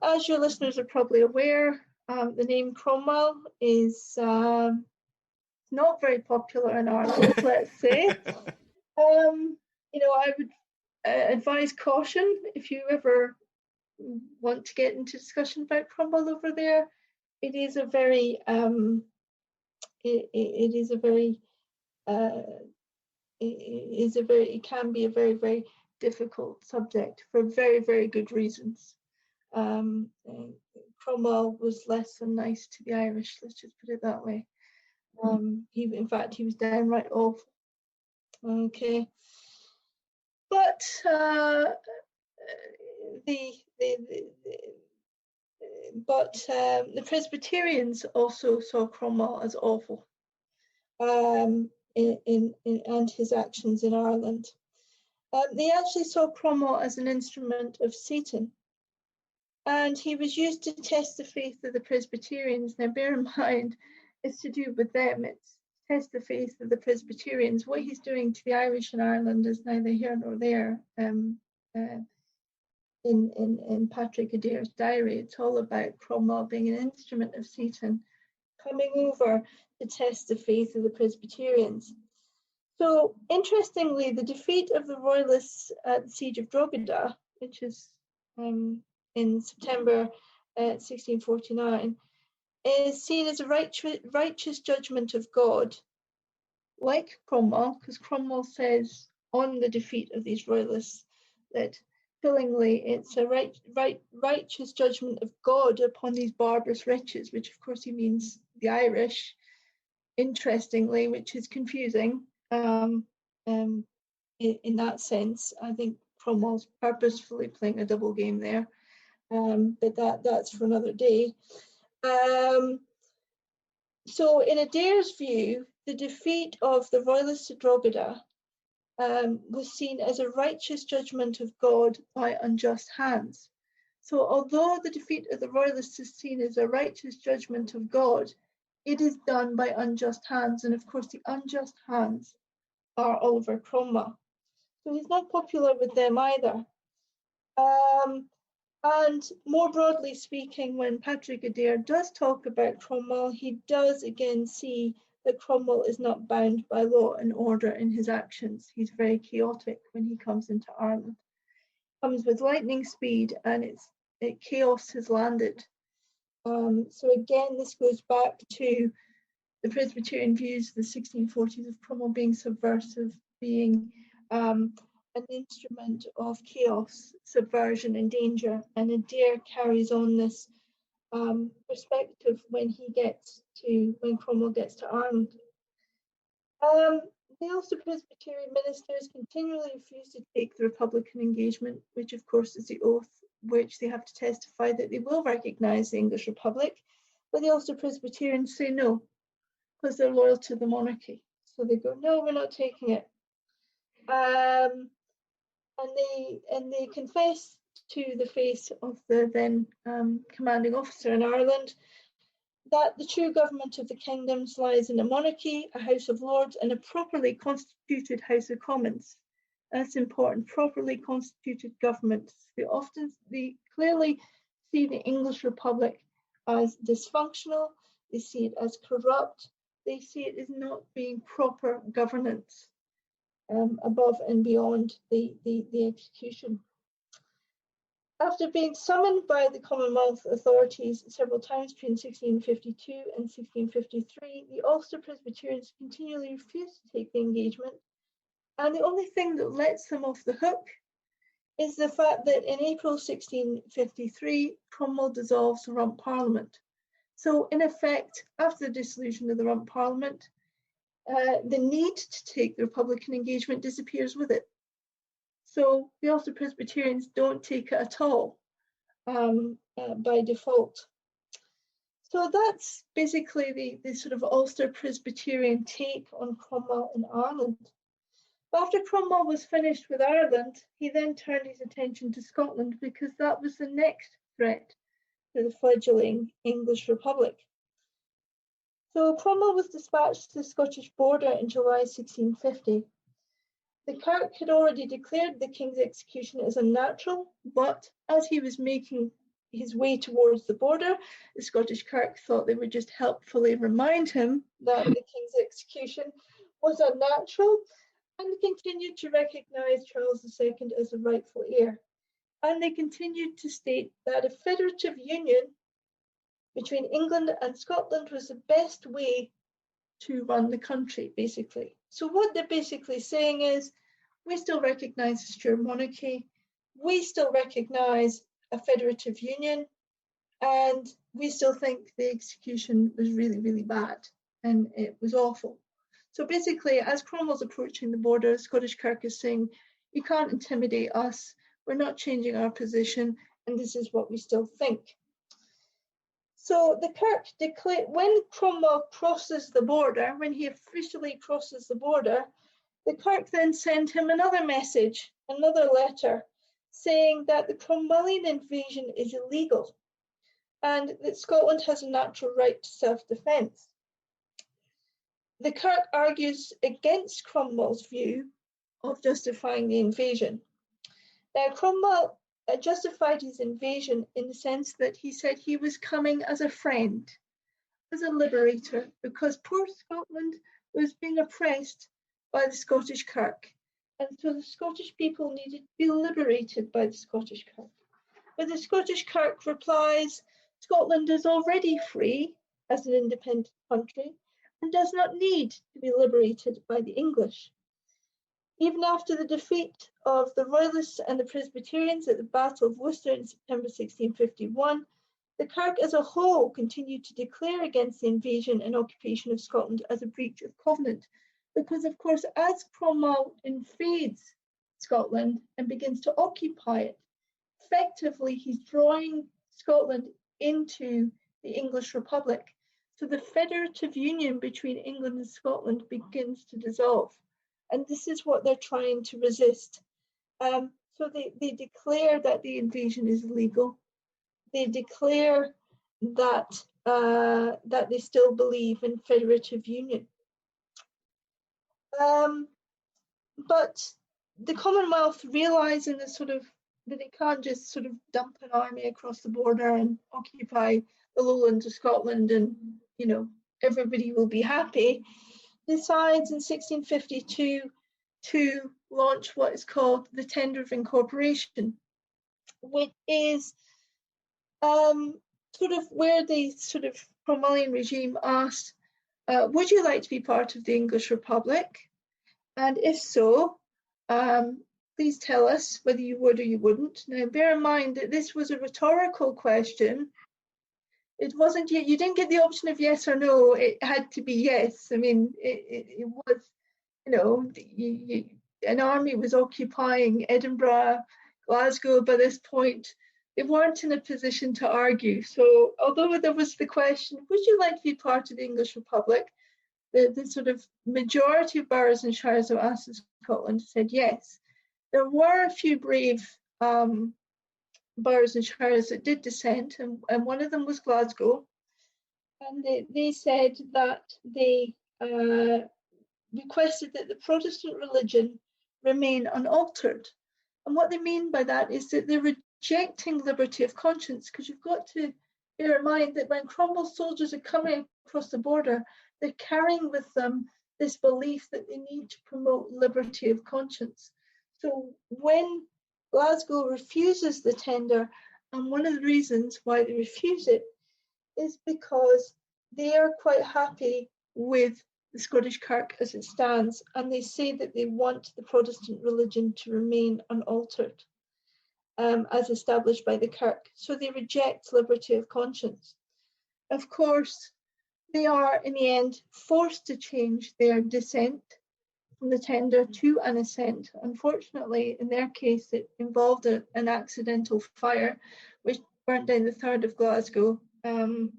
As your listeners are probably aware, the name Cromwell is not very popular in Ireland, let's say. I would advise caution if you ever want to get into discussion about Cromwell over there. It is a very it can be a very, very difficult subject for very, very good reasons. Cromwell was less than nice to the Irish, let's just put it that way. In fact, he was downright awful. Okay, but the Presbyterians also saw Cromwell as awful and his actions in Ireland. They actually saw Cromwell as an instrument of Satan, and he was used to test the faith of the Presbyterians. Now, bear in mind, it's to do with them. It's to test the faith of the Presbyterians. What he's doing to the Irish in Ireland is neither here nor there. In Patrick Adair's diary, it's all about Cromwell being an instrument of Satan coming over to test the faith of the Presbyterians. So, interestingly, the defeat of the Royalists at the Siege of Drogheda, which is in September 1649, is seen as a righteous judgment of God, like Cromwell, because Cromwell says on the defeat of these Royalists that fillingly it's a righteous judgment of God upon these barbarous wretches, which of course he means the Irish, interestingly, which is confusing. In that sense, I think Cromwell's purposefully playing a double game there, but that's for another day. So in Adair's view, the defeat of the Royalists at Drogheda was seen as a righteous judgment of God by unjust hands. So although the defeat of the Royalists is seen as a righteous judgment of God, it is done by unjust hands, and of course the unjust hands are Oliver Cromwell. So he's not popular with them either. And more broadly speaking, when Patrick Adair does talk about Cromwell, he does again see that Cromwell is not bound by law and order in his actions. He's very chaotic when he comes into Ireland. Comes with lightning speed, and chaos has landed. So again, this goes back to the Presbyterian views of the 1640s of Cromwell being subversive, being an an instrument of chaos, subversion, and danger. And Adair carries on this perspective when Cromwell gets to Ireland. The Ulster Presbyterian ministers continually refuse to take the Republican engagement, which of course is the oath which they have to testify that they will recognise the English Republic. But the Ulster Presbyterians say no, because they're loyal to the monarchy. So they go, no, we're not taking it. And they confess to the face of the then commanding officer in Ireland that the true government of the kingdoms lies in a monarchy, a House of Lords, and a properly constituted House of Commons. That's important, properly constituted government. They clearly see the English Republic as dysfunctional, they see it as corrupt, they see it as not being proper governance above and beyond the execution. After being summoned by the Commonwealth authorities several times between 1652 and 1653, the Ulster Presbyterians continually refused to take the engagement. And the only thing that lets them off the hook is the fact that in April 1653, Cromwell dissolves the Rump Parliament. So in effect, after the dissolution of the Rump Parliament, the need to take the Republican engagement disappears with it. So the Ulster Presbyterians don't take it at all by default. So that's basically the sort of Ulster Presbyterian take on Cromwell in Ireland. But after Cromwell was finished with Ireland, he then turned his attention to Scotland because that was the next threat to the fledgling English Republic. So Cromwell was dispatched to the Scottish border in July 1650. The Kirk had already declared the king's execution as unnatural, but as he was making his way towards the border, the Scottish Kirk thought they would just helpfully remind him that the king's execution was unnatural and continued to recognise Charles II as the rightful heir. And they continued to state that a federative union between England and Scotland was the best way to run the country, basically. So what they're basically saying is, we still recognise the Stuart monarchy, we still recognise a federative union, and we still think the execution was really, really bad, and it was awful. So basically, as Cromwell's approaching the border, the Scottish Kirk is saying, you can't intimidate us, we're not changing our position, and this is what we still think. So the Kirk declared, when Cromwell crosses the border, when he officially crosses the border, the Kirk then sent him another message, another letter, saying that the Cromwellian invasion is illegal and that Scotland has a natural right to self-defence. The Kirk argues against Cromwell's view of justifying the invasion. Now, Cromwell justified his invasion in the sense that he said he was coming as a friend, as a liberator, because poor Scotland was being oppressed by the Scottish Kirk. And so the Scottish people needed to be liberated by the Scottish Kirk. But the Scottish Kirk replies, Scotland is already free as an independent country and does not need to be liberated by the English. Even after the defeat of the Royalists and the Presbyterians at the Battle of Worcester in September 1651, the Kirk as a whole continued to declare against the invasion and occupation of Scotland as a breach of covenant. Because, of course, as Cromwell invades Scotland and begins to occupy it, effectively he's drawing Scotland into the English Republic. So the federative union between England and Scotland begins to dissolve. And this is what they're trying to resist. So they declare that the invasion is illegal. They declare that they still believe in federative union. But the Commonwealth, realising that they can't just sort of dump an army across the border and occupy the lowlands of Scotland and, everybody will be happy, decides in 1652 to launch what is called the Tender of Incorporation, which is where the Cromwellian regime asked, would you like to be part of the English Republic? And if so, please tell us whether you would or you wouldn't. Now, bear in mind that this was a rhetorical question. It wasn't, you didn't get the option of yes or no. It had to be yes. I mean, it was, you know, an army was occupying Edinburgh, Glasgow by this point. They weren't in a position to argue. So although there was the question, would you like to be part of the English Republic? The sort of majority of boroughs and shires of us in Scotland said yes. There were a few brave boroughs and shires that did dissent, and one of them was Glasgow. And they said that they requested that the Protestant religion remain unaltered. And what they mean by that is that they're rejecting liberty of conscience, because you've got to bear in mind that when Cromwell's soldiers are coming across the border, they're carrying with them this belief that they need to promote liberty of conscience. So when Glasgow refuses the tender, and one of the reasons why they refuse it is because they are quite happy with the Scottish Kirk as it stands, and they say that they want the Protestant religion to remain unaltered as established by the Kirk. So they reject liberty of conscience. Of course, they are in the end forced to change their dissent from the tender to an assent. Unfortunately, in their case, it involved an accidental fire which burnt down the third of Glasgow, and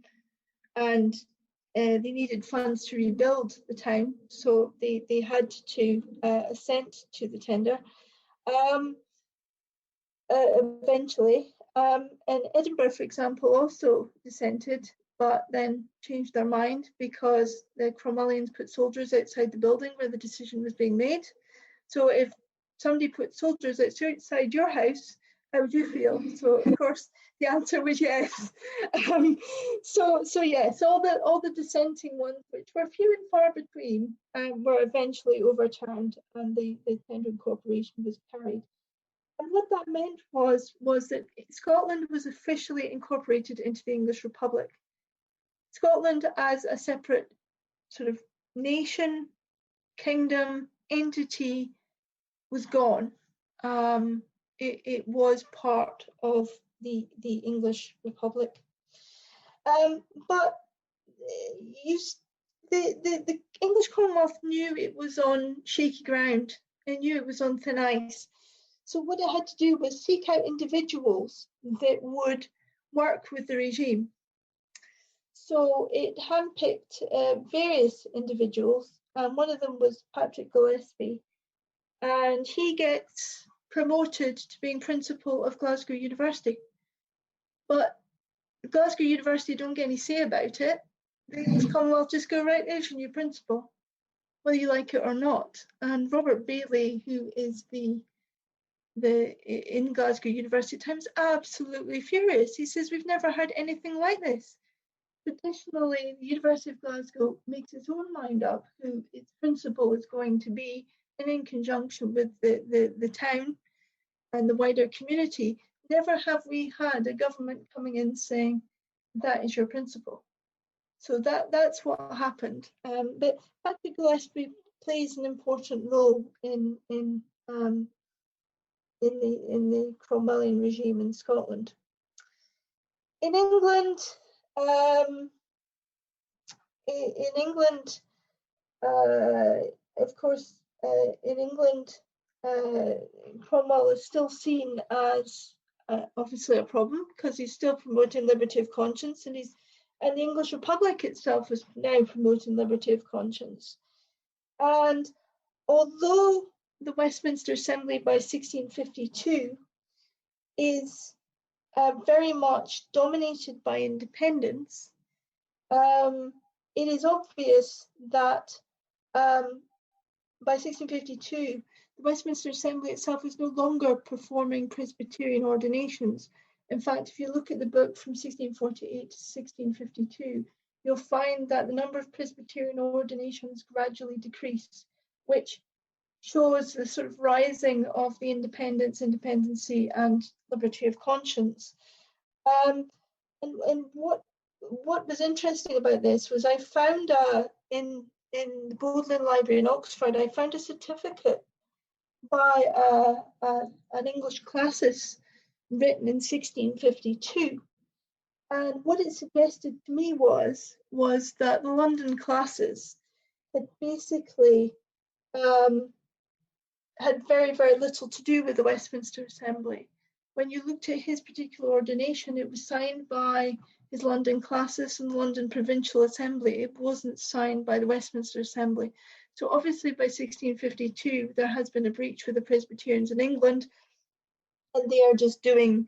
they needed funds to rebuild the town, so they had to assent to the tender eventually. And Edinburgh, for example, also dissented, but then changed their mind because the Cromwellians put soldiers outside the building where the decision was being made. So if somebody put soldiers outside your house, how would you feel? So of course the answer was yes. So yes, all the dissenting ones, which were few and far between, were eventually overturned, and the tender incorporation was carried. And what that meant was that Scotland was officially incorporated into the English Republic. Scotland as a separate sort of nation, kingdom, entity was gone. It was part of the English Republic. But the English Commonwealth knew it was on shaky ground. It knew it was on thin ice. So what it had to do was seek out individuals that would work with the regime. So it handpicked various individuals, and one of them was Patrick Gillespie, and he gets promoted to being principal of Glasgow University. But Glasgow University don't get any say about it. The English Commonwealth just go, right, there's your new principal, whether you like it or not. And Robert Bailey, who is in Glasgow University Times, absolutely furious. He says, we've never heard anything like this. Traditionally, the University of Glasgow makes its own mind up who its principal is going to be, and in conjunction with the town and the wider community. Never have we had a government coming in saying, that is your principal. So that's what happened. But Patrick Gillespie plays an important role in the Cromwellian regime in Scotland. In England, of course, in England, Cromwell is still seen as obviously a problem because he's still promoting liberty of conscience, and the English Republic itself is now promoting liberty of conscience. And although the Westminster Assembly by 1652 is very much dominated by independents, it is obvious that by 1652, the Westminster Assembly itself is no longer performing Presbyterian ordinations. In fact, if you look at the book from 1648 to 1652, you'll find that the number of Presbyterian ordinations gradually decreased, which shows the sort of rising of the independency and liberty of conscience. And what was interesting about this was I found in the Bodleian Library in Oxford, I found a certificate by an English classist written in 1652. And what it suggested to me was that the London classes had basically had very, very little to do with the Westminster Assembly. When you looked at his particular ordination, it was signed by his London classis and the London Provincial Assembly. It wasn't signed by the Westminster Assembly. So obviously by 1652, there has been a breach with the Presbyterians in England, and they are just doing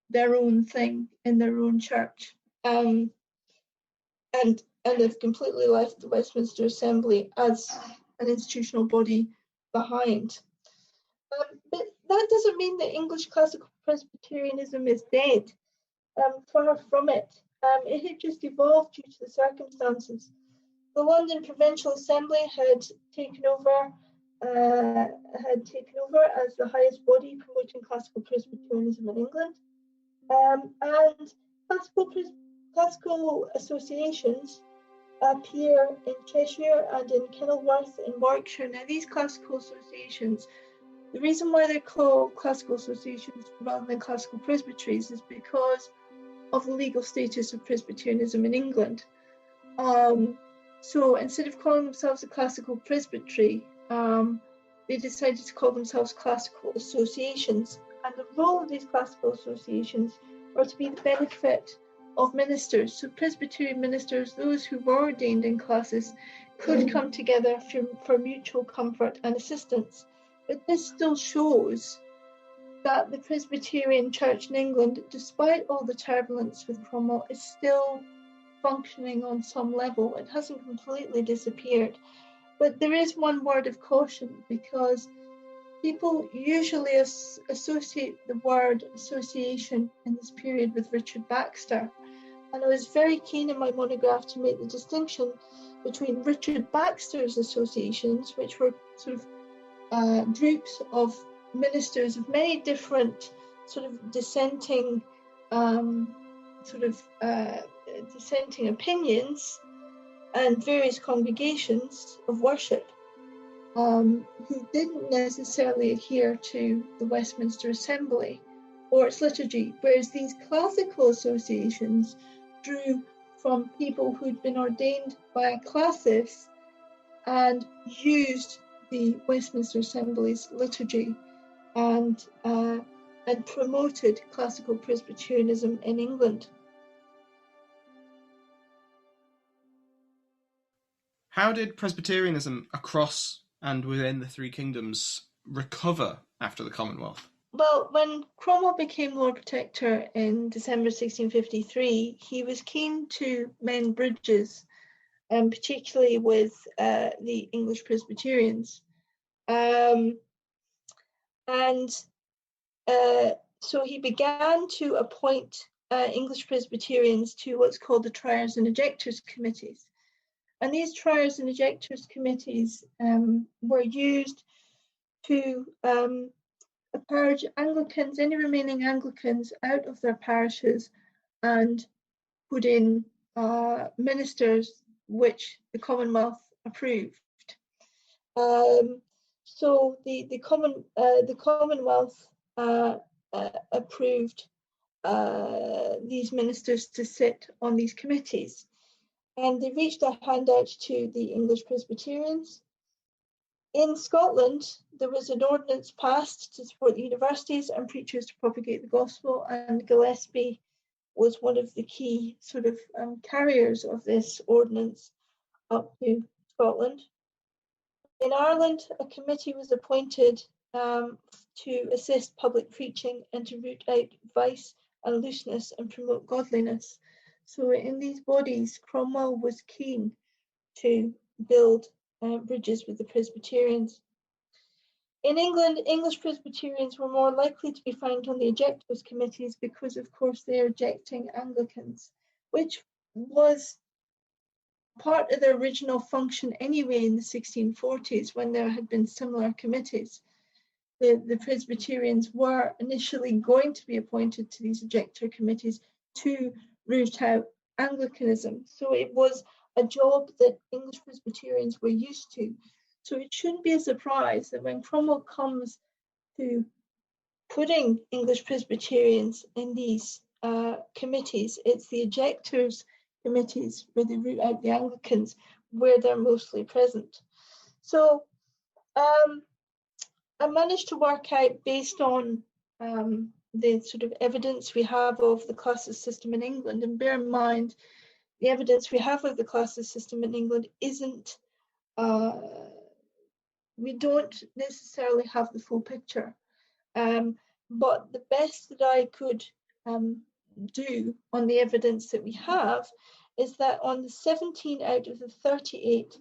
their own thing in their own church. And have completely left the Westminster Assembly as an institutional body behind. But that doesn't mean that English classical Presbyterianism is dead. Far from it. It had just evolved due to the circumstances. The London Provincial Assembly had taken over as the highest body promoting classical Presbyterianism in England, and classical associations appear in Cheshire and in Kenilworth in Warwickshire. Now, these classical associations, the reason why they're called classical associations rather than classical presbyteries is because of the legal status of Presbyterianism in England. So instead of calling themselves a classical presbytery, they decided to call themselves classical associations. And the role of these classical associations were to be the benefit of ministers. So Presbyterian ministers, those who were ordained in classis, could come together for mutual comfort and assistance. But this still shows that the Presbyterian Church in England, despite all the turbulence with Cromwell, is still functioning on some level. It hasn't completely disappeared. But there is one word of caution, because people usually associate the word association in this period with Richard Baxter. And I was very keen in my monograph to make the distinction between Richard Baxter's associations, which were sort of groups of ministers of many different sort of dissenting opinions and various congregations of worship who didn't necessarily adhere to the Westminster Assembly or its liturgy, whereas these classical associations drew from people who'd been ordained by a classis and used the Westminster Assembly's liturgy and promoted classical Presbyterianism in England. How did Presbyterianism across and within the three kingdoms recover after the Commonwealth? Well, when Cromwell became Lord Protector in December 1653, he was keen to mend bridges, particularly with the English Presbyterians. So he began to appoint English Presbyterians to what's called the Triers and Ejectors Committees. And these Triers and Ejectors Committees were used to purge Anglicans, any remaining Anglicans, out of their parishes and put in ministers which the Commonwealth approved. So the Commonwealth approved these ministers to sit on these committees, and they reached a handout to the English Presbyterians. In Scotland, there was an ordinance passed to support the universities and preachers to propagate the gospel, and Gillespie was one of the key sort of carriers of this ordinance up to Scotland. In Ireland, a committee was appointed to assist public preaching and to root out vice and looseness and promote godliness. So in these bodies, Cromwell was keen to build bridges with the Presbyterians. In England, English Presbyterians were more likely to be found on the ejectors committees because, of course, they are ejecting Anglicans, which was part of their original function anyway in the 1640s when there had been similar committees. The Presbyterians were initially going to be appointed to these ejector committees to root out Anglicanism. So it was a job that English Presbyterians were used to. So it shouldn't be a surprise that when Cromwell comes to putting English Presbyterians in these committees, it's the ejectors committees where they root out the Anglicans, where they're mostly present. So I managed to work out, based on the sort of evidence we have of the classes system in England, and bear in mind, the evidence we have of the classes system in England isn't, we don't necessarily have the full picture. But the best that I could do on the evidence that we have is that on the 17 out of the 38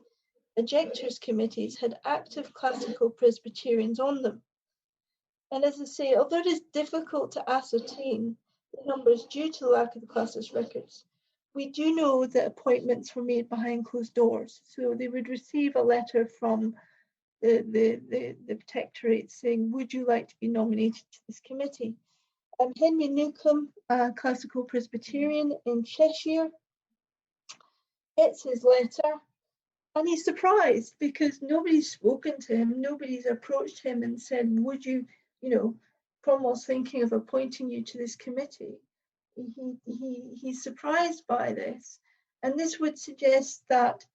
ejectors committees had active classical Presbyterians on them. And as I say, although it is difficult to ascertain the numbers due to the lack of the classes records, we do know that appointments were made behind closed doors. So they would receive a letter from the Protectorate saying, would you like to be nominated to this committee? Henry Newcomb, a classical Presbyterian in Cheshire, gets his letter, and he's surprised because nobody's spoken to him, nobody's approached him and said, would you, Cromwell's thinking of appointing you to this committee. He's surprised by this, and this would suggest that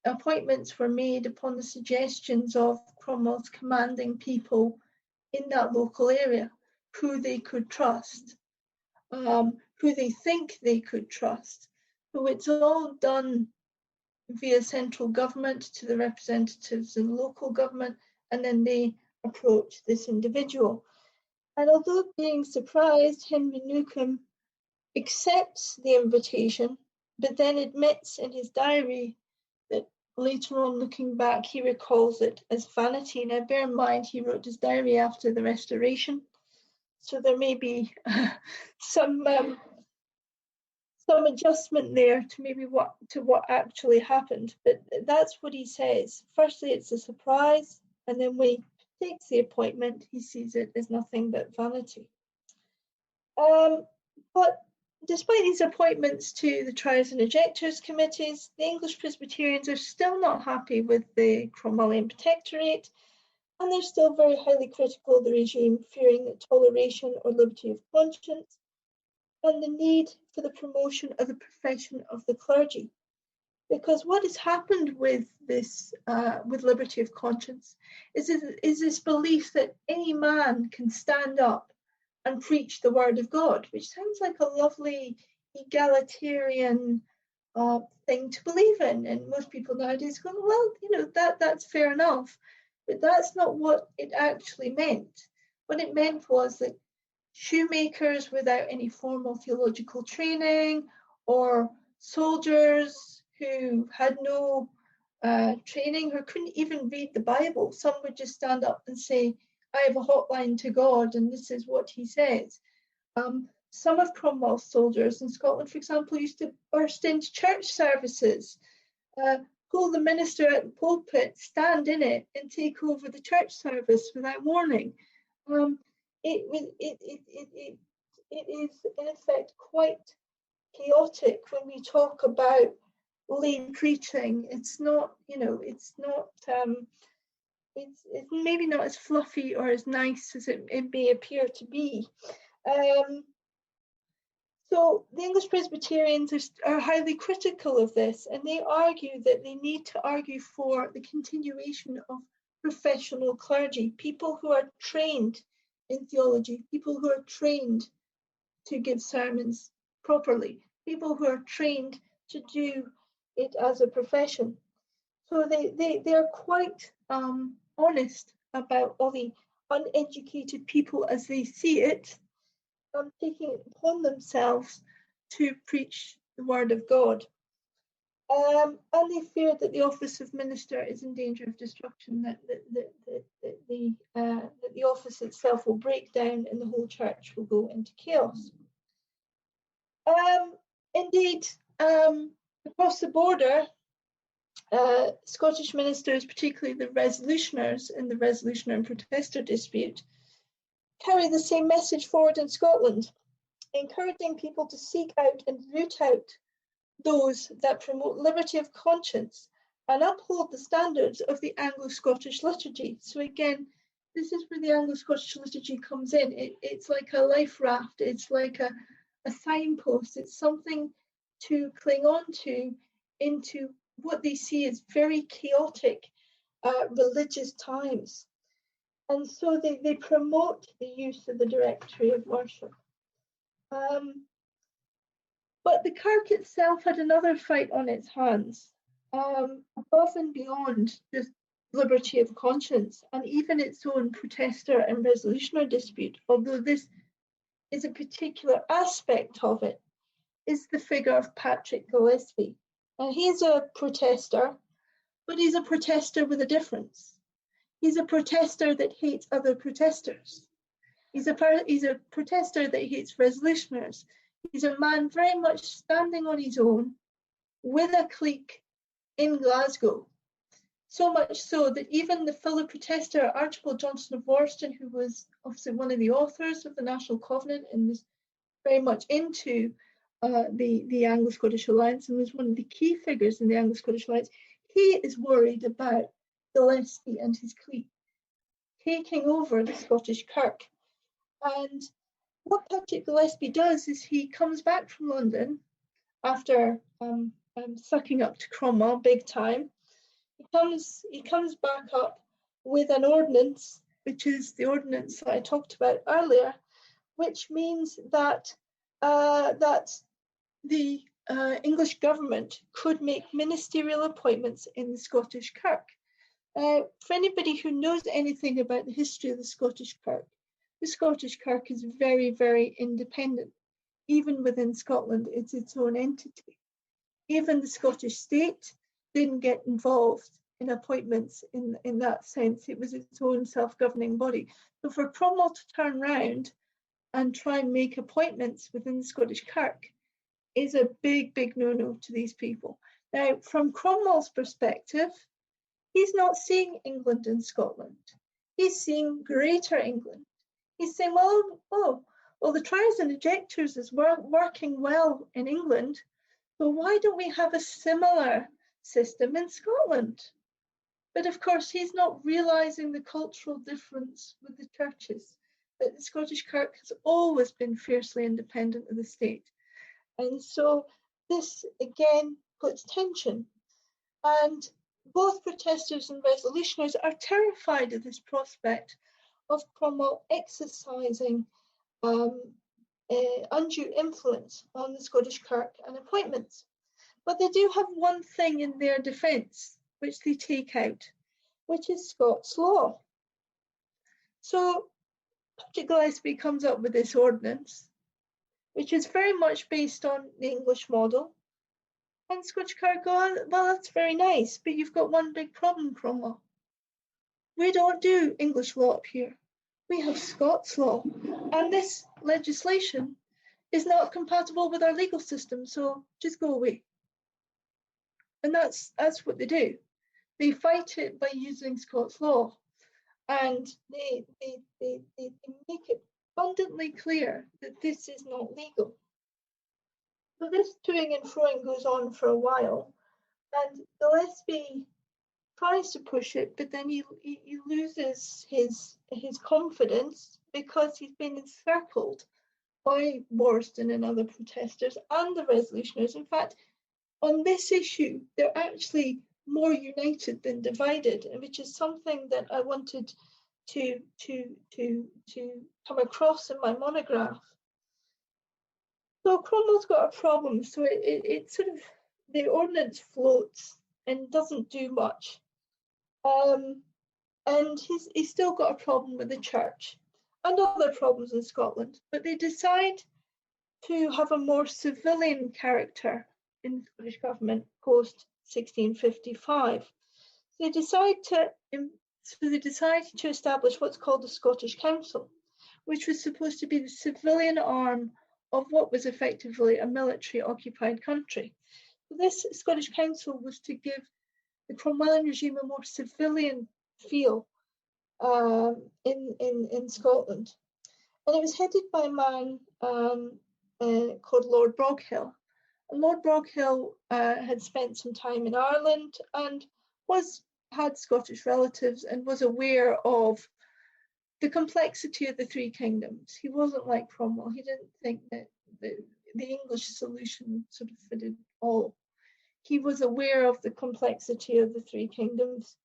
appointments were made upon the suggestions of Cromwell's commanding people in that local area, who they could trust, who they think they could trust. So it's all done via central government to the representatives in local government, and then they approach this individual. And although being surprised, Henry Newcomb accepts the invitation, but then admits in his diary that later on, looking back, he recalls it as vanity. Now, bear in mind, he wrote his diary after the Restoration, so there may be some adjustment there to maybe what actually happened. But that's what he says. Firstly, it's a surprise, and then when he takes the appointment, he sees it as nothing but vanity. But despite these appointments to the Triers and Ejectors committees, the English Presbyterians are still not happy with the Cromwellian Protectorate, and they're still very highly critical of the regime, fearing that toleration or liberty of conscience and the need for the promotion of the profession of the clergy. Because what has happened with this, with liberty of conscience, is this belief that any man can stand up and preach the word of God, which sounds like a lovely egalitarian thing to believe in. And most people nowadays go, well, that's fair enough. But that's not what it actually meant. What it meant was that shoemakers without any formal theological training, or soldiers who had no training, who couldn't even read the Bible, some would just stand up and say, I have a hotline to God, and this is what he says. Some of Cromwell's soldiers in Scotland, for example, used to burst into church services, pull the minister out the pulpit, stand in it, and take over the church service without warning. It is in effect quite chaotic when we talk about lay preaching. It's not, it's maybe not as fluffy or as nice as it may appear to be. So the English Presbyterians are highly critical of this, and they argue that they need to argue for the continuation of professional clergy, people who are trained in theology, people who are trained to give sermons properly, people who are trained to do it as a profession. So they are quite honest about all the uneducated people as they see it, taking it upon themselves to preach the word of God. And they fear that the office of minister is in danger of destruction, that the office itself will break down and the whole church will go into chaos. Indeed, across the border, Scottish ministers, particularly the resolutioners in the resolutioner and protester dispute, carry the same message forward in Scotland, encouraging people to seek out and root out those that promote liberty of conscience and uphold the standards of the Anglo-Scottish liturgy. So again, this is where the Anglo-Scottish liturgy comes in. It's like a life raft. It's like a signpost. It's something to cling on to into what they see as very chaotic religious times. And so they promote the use of the Directory of Worship. But the Kirk itself had another fight on its hands, above and beyond just liberty of conscience and even its own protester and resolutionary dispute, although this is a particular aspect of it, is the figure of Patrick Gillespie. Now, he's a protester, but he's a protester with a difference. He's a protester that hates other protesters. He's a protester that hates resolutionaries. He's a man very much standing on his own with a clique in Glasgow. So much so that even the fellow protester, Archibald Johnson of Worston, who was obviously one of the authors of the National Covenant and was very much into the Anglo-Scottish Alliance and was one of the key figures in the Anglo-Scottish Alliance, he is worried about Gillespie and his clique taking over the Scottish Kirk. And what Patrick Gillespie does is he comes back from London after sucking up to Cromwell big time. He comes back up with an ordinance, which is the ordinance that I talked about earlier, which means that the English government could make ministerial appointments in the Scottish Kirk. For anybody who knows anything about the history of the Scottish Kirk is very, very independent. Even within Scotland, it's its own entity. Even the Scottish state didn't get involved in appointments in that sense. It was its own self-governing body. So for Cromwell to turn round and try and make appointments within the Scottish Kirk is a big, big no-no to these people. Now, from Cromwell's perspective, he's not seeing England and Scotland. He's seeing Greater England. He's saying, well, the triers and ejectors is working well in England, so why don't we have a similar system in Scotland? But of course, he's not realising the cultural difference with the churches, that the Scottish Kirk has always been fiercely independent of the state. And so this, again, puts tension. And both protesters and resolutionaries are terrified of this prospect of Cromwell exercising undue influence on the Scottish Kirk and appointments. But they do have one thing in their defence, which they take out, which is Scots law. So Patrick Gillespie comes up with this ordinance, which is very much based on the English model. And Scottish Kirk go, well, that's very nice, but you've got one big problem, Cromwell. We don't do English law up here. We have Scots law. And this legislation is not compatible with our legal system, so just go away. And that's what they do. They fight it by using Scots law. And they make it abundantly clear that this is not legal. So this toing and froing goes on for a while, and Gillespie tries to push it, but then he loses his confidence because he's been encircled by Worston and other protesters and the resolutionaries. In fact, on this issue, they're actually more united than divided, which is something that I wanted to come across in my monograph. So Cromwell's got a problem. So it sort of, the ordinance floats and doesn't do much. And he's still got a problem with the church and other problems in Scotland. But they decide to have a more civilian character in the Scottish government post 1655. They decide to establish what's called the Scottish Council, which was supposed to be the civilian arm of what was effectively a military-occupied country. So this Scottish Council was to give the Cromwellian regime a more civilian feel in Scotland. And it was headed by a man called Lord Broghill. Lord Broghill had spent some time in Ireland and had Scottish relatives and was aware of the complexity of the three kingdoms. He wasn't like Cromwell. He didn't think that the English solution sort of fitted all. He was aware of the complexity of the three kingdoms.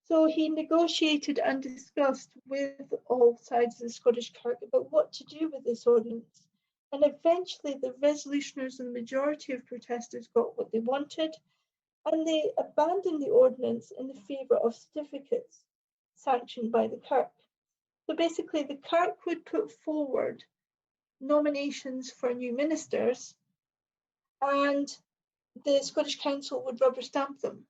So he negotiated and discussed with all sides of the Scottish Kirk about what to do with this ordinance. And eventually the resolutioners and the majority of protesters got what they wanted, and they abandoned the ordinance in the favour of certificates sanctioned by the Kirk. So basically the Kirk would put forward nominations for new ministers and the Scottish Council would rubber stamp them.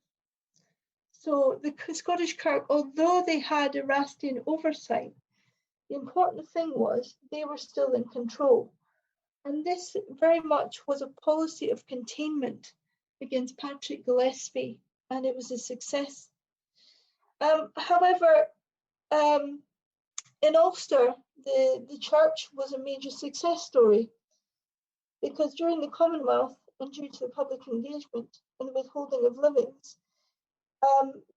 So the Scottish Kirk, although they had Erastian oversight, the important thing was they were still in control. And this very much was a policy of containment against Patrick Gillespie, and it was a success. However, in Ulster, the church was a major success story because during the Commonwealth and due to the public engagement and the withholding of livings,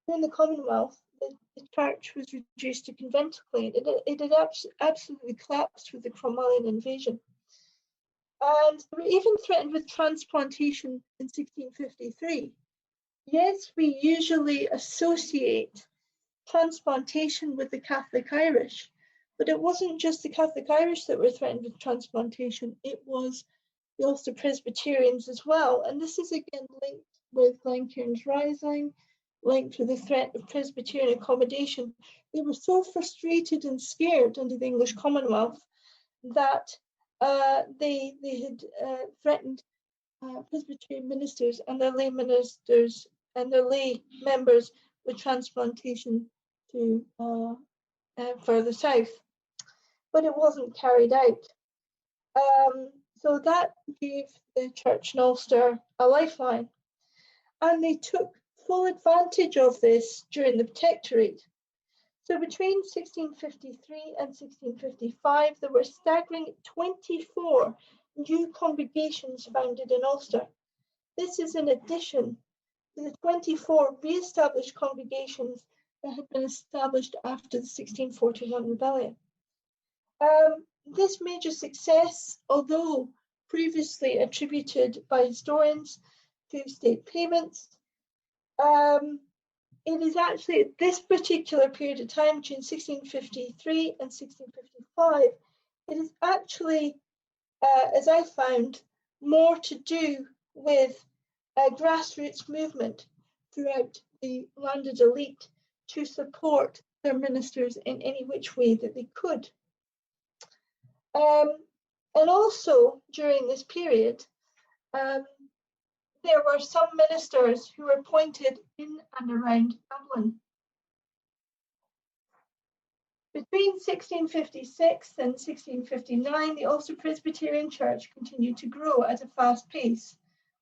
during the Commonwealth, the church was reduced to conventiculae. It had absolutely collapsed with the Cromwellian invasion. And they were even threatened with transplantation in 1653. Yes, we usually associate transplantation with the Catholic Irish, but it wasn't just the Catholic Irish that were threatened with transplantation, it was the Ulster Presbyterians as well. And this is again linked with Glencairn's Rising, linked with the threat of Presbyterian accommodation. They were so frustrated and scared under the English Commonwealth that they had threatened Presbyterian ministers and their lay ministers and their lay members with transplantation to further south. But it wasn't carried out. So that gave the church in Ulster a lifeline. And they took full advantage of this during the Protectorate. So between 1653 and 1655, there were a staggering 24 new congregations founded in Ulster. This is in addition to the 24 re-established congregations that had been established after the 1641 rebellion. This major success, although previously attributed by historians to state payments, it is actually at this particular period of time, between 1653 and 1655, it is actually, as I found, more to do with a grassroots movement throughout the landed elite to support their ministers in any which way that they could. And also during this period, there were some ministers who were appointed in and around Dublin. Between 1656 and 1659, the Ulster Presbyterian Church continued to grow at a fast pace,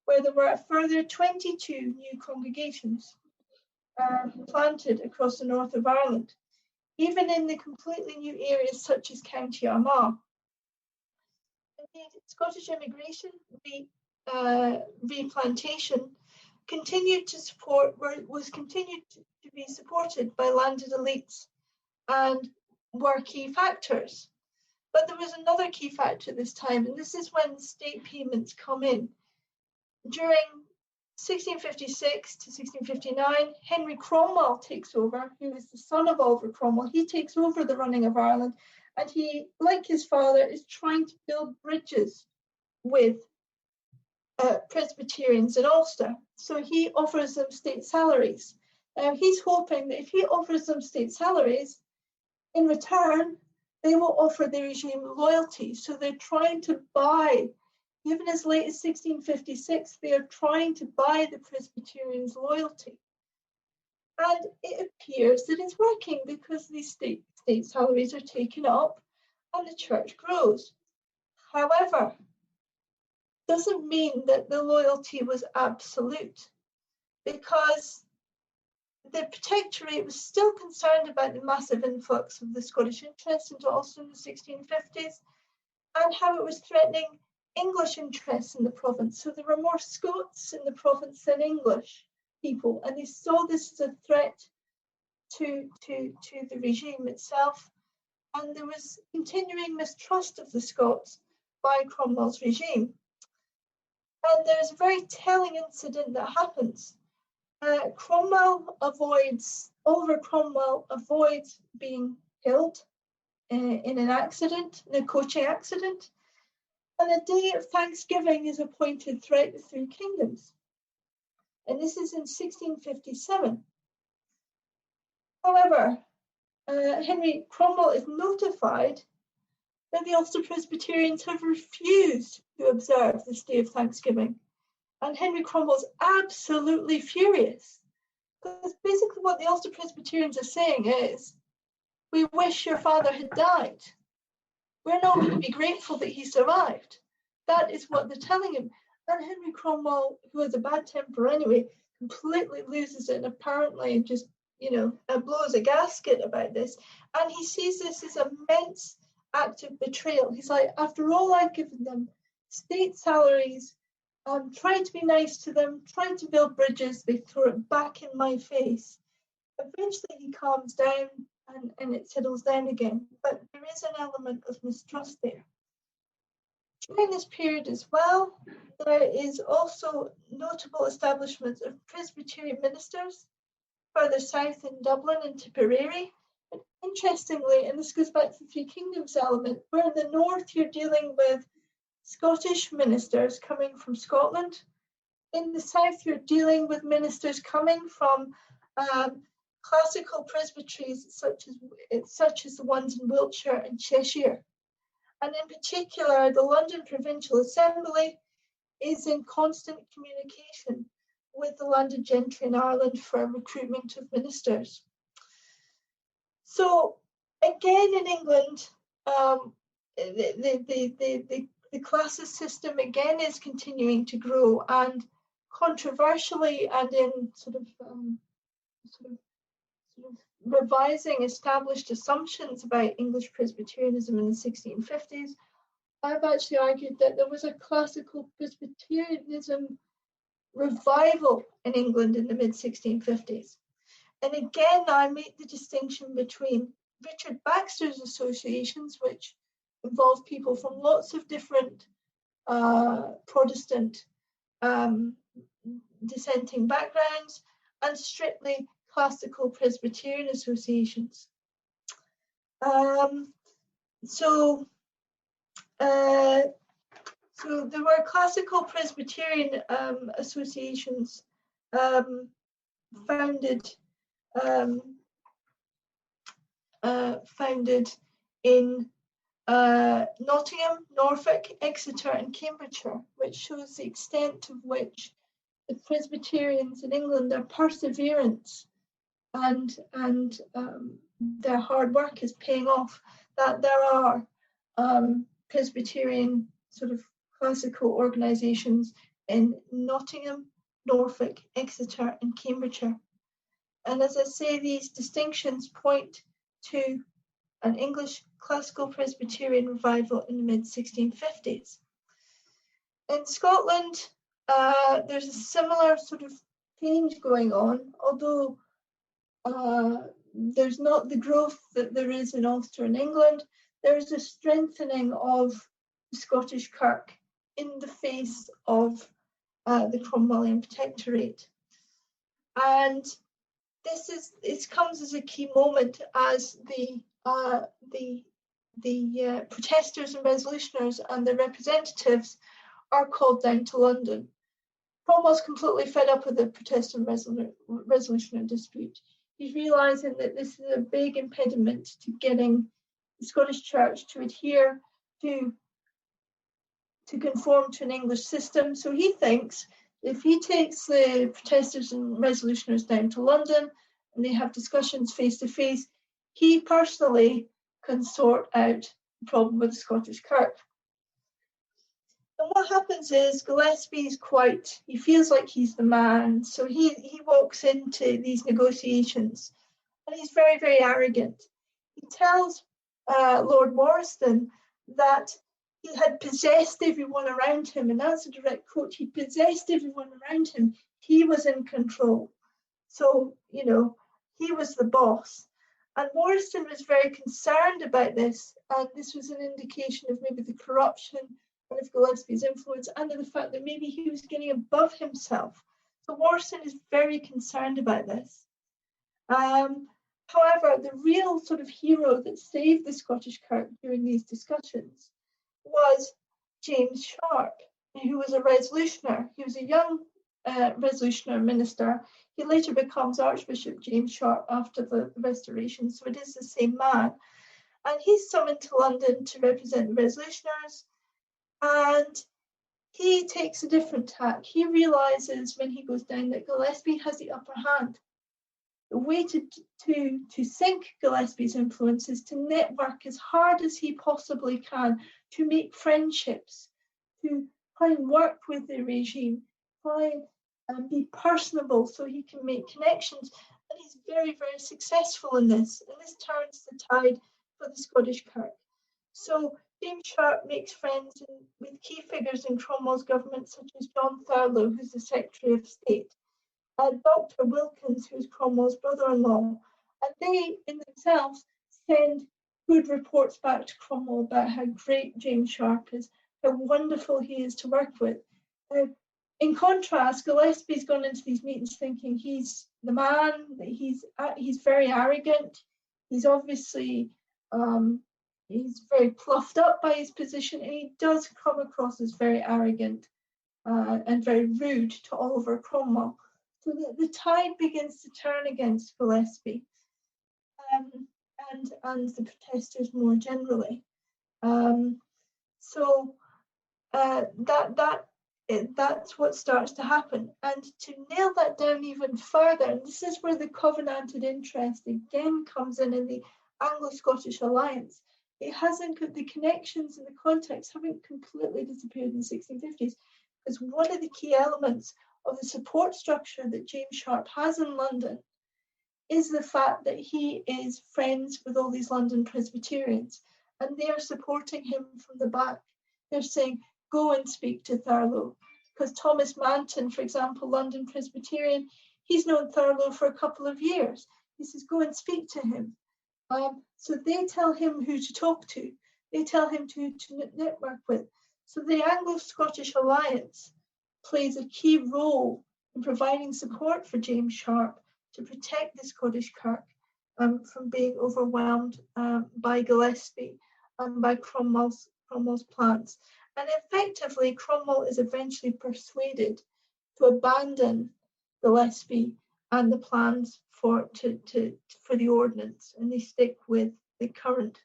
where there were a further 22 new congregations planted across the north of Ireland, even in the completely new areas such as County Armagh. Indeed, Scottish immigration, replantation, was continued to be supported by landed elites and were key factors. But there was another key factor this time, and this is when state payments come in. During 1656 to 1659, Henry Cromwell takes over, who is the son of Oliver Cromwell. He takes over the running of Ireland, and he, like his father, is trying to build bridges with Presbyterians in Ulster. So he offers them state salaries. Now he's hoping that if he offers them state salaries, in return, they will offer the regime loyalty. So they're trying to buy, even as late as 1656, they are trying to buy the Presbyterians' loyalty. And it appears that it's working because these state salaries are taken up and the church grows. However, doesn't mean that the loyalty was absolute, because the Protectorate was still concerned about the massive influx of the Scottish interest into Ulster in the 1650s and how it was threatening English interests in the province. So there were more Scots in the province than English people, and they saw this as a threat to the regime itself. And there was continuing mistrust of the Scots by Cromwell's regime. And there's a very telling incident that happens. Oliver Cromwell avoids being killed in an accident, in a coaching accident. And a day of Thanksgiving is appointed throughout the three kingdoms. And this is in 1657. However, Henry Cromwell is notified that the Ulster Presbyterians have refused to observe this day of Thanksgiving. And Henry Cromwell's absolutely furious. Because basically what the Ulster Presbyterians are saying is, we wish your father had died. We're not going to be grateful that he survived. That is what they're telling him. And Henry Cromwell, who has a bad temper anyway, completely loses it and apparently just, blows a gasket about this. And he sees this as an immense act of betrayal. He's like, after all I've given them, state salaries, trying to be nice to them, trying to build bridges, they throw it back in my face. Eventually he calms down and it settles down again. But there is an element of mistrust there. During this period as well, there is also notable establishments of Presbyterian ministers further south in Dublin and Tipperary. But interestingly, and this goes back to the Three Kingdoms element, where in the north you're dealing with Scottish ministers coming from Scotland. In the south you're dealing with ministers coming from classical presbyteries such as the ones in Wiltshire and Cheshire. And in particular, the London Provincial Assembly is in constant communication with the landed gentry in Ireland for recruitment of ministers. So again in England, the classes system again is continuing to grow, and controversially and in sort of revising established assumptions about English Presbyterianism in the 1650s, I've actually argued that there was a classical Presbyterianism revival in England in the mid-1650s. And again, I make the distinction between Richard Baxter's associations, which involve people from lots of different Protestant dissenting backgrounds, and strictly classical Presbyterian associations. So there were classical Presbyterian associations founded in Nottingham, Norfolk, Exeter, and Cambridgeshire, which shows the extent to which the Presbyterians in England, their perseverance and their hard work is paying off. That there are Presbyterian sort of classical organisations in Nottingham, Norfolk, Exeter, and Cambridgeshire. And as I say, these distinctions point to an English classical Presbyterian revival in the mid-1650s. In Scotland, there's a similar sort of change going on, although there's not the growth that there is in Ulster and England. There's a strengthening of the Scottish Kirk in the face of the Cromwellian Protectorate. And this comes as a key moment as the protesters and resolutioners and the representatives are called down to London. Cromwell's completely fed up with the protest and resolutionary dispute. He's realising that this is a big impediment to getting the Scottish Church to adhere to conform to an English system. So he thinks if he takes the protesters and resolutioners down to London and they have discussions face to face, he personally can sort out the problem with the Scottish Kirk. And what happens is Gillespie's he feels like he's the man. So he walks into these negotiations and he's very, very arrogant. He tells Lord Morriston that he had possessed everyone around him, and that's a direct quote. He possessed everyone around him. He was in control. So, he was the boss. And Morrison was very concerned about this, and this was an indication of maybe the corruption and of Gillespie's influence, and of the fact that maybe he was getting above himself. So Morrison is very concerned about this. However, the real sort of hero that saved the Scottish Kirk during these discussions was James Sharp, who was a resolutioner. He was a young resolutioner minister. He later becomes Archbishop James Sharp after the Restoration, so it is the same man. And he's summoned to London to represent the resolutioners, and he takes a different tack. He realises when he goes down that Gillespie has the upper hand. The way to sink Gillespie's influence is to network as hard as he possibly can, to make friendships, to try and work with the regime, try and be personable so he can make connections. And he's very, very successful in this. And this turns the tide for the Scottish Kirk. So James Sharp makes friends with key figures in Cromwell's government, such as John Thurlow, who's the Secretary of State, Dr Wilkins, who's Cromwell's brother-in-law, and they in themselves send good reports back to Cromwell about how great James Sharp is, how wonderful he is to work with. In contrast, Gillespie's gone into these meetings thinking he's the man, that he's very arrogant, he's obviously he's very pluffed up by his position, and he does come across as very arrogant and very rude to Oliver Cromwell. So the tide begins to turn against Gillespie and the protesters more generally. That's what starts to happen. And to nail that down even further, and this is where the covenanted interest again comes in the Anglo-Scottish alliance. It hasn't got the connections and the contacts haven't completely disappeared in the 1650s, because one of the key elements of the support structure that James Sharp has in London is the fact that he is friends with all these London Presbyterians, and they are supporting him from the back. They're saying, go and speak to Thurlow. Because Thomas Manton, for example, London Presbyterian, he's known Thurlow for a couple of years. He says, go and speak to him. So they tell him who to talk to. They tell him to network with. So the Anglo-Scottish alliance plays a key role in providing support for James Sharp to protect the Scottish Kirk from being overwhelmed by Gillespie and by Cromwell's plans. And effectively, Cromwell is eventually persuaded to abandon Gillespie and the plans for the ordnance, and they stick with the current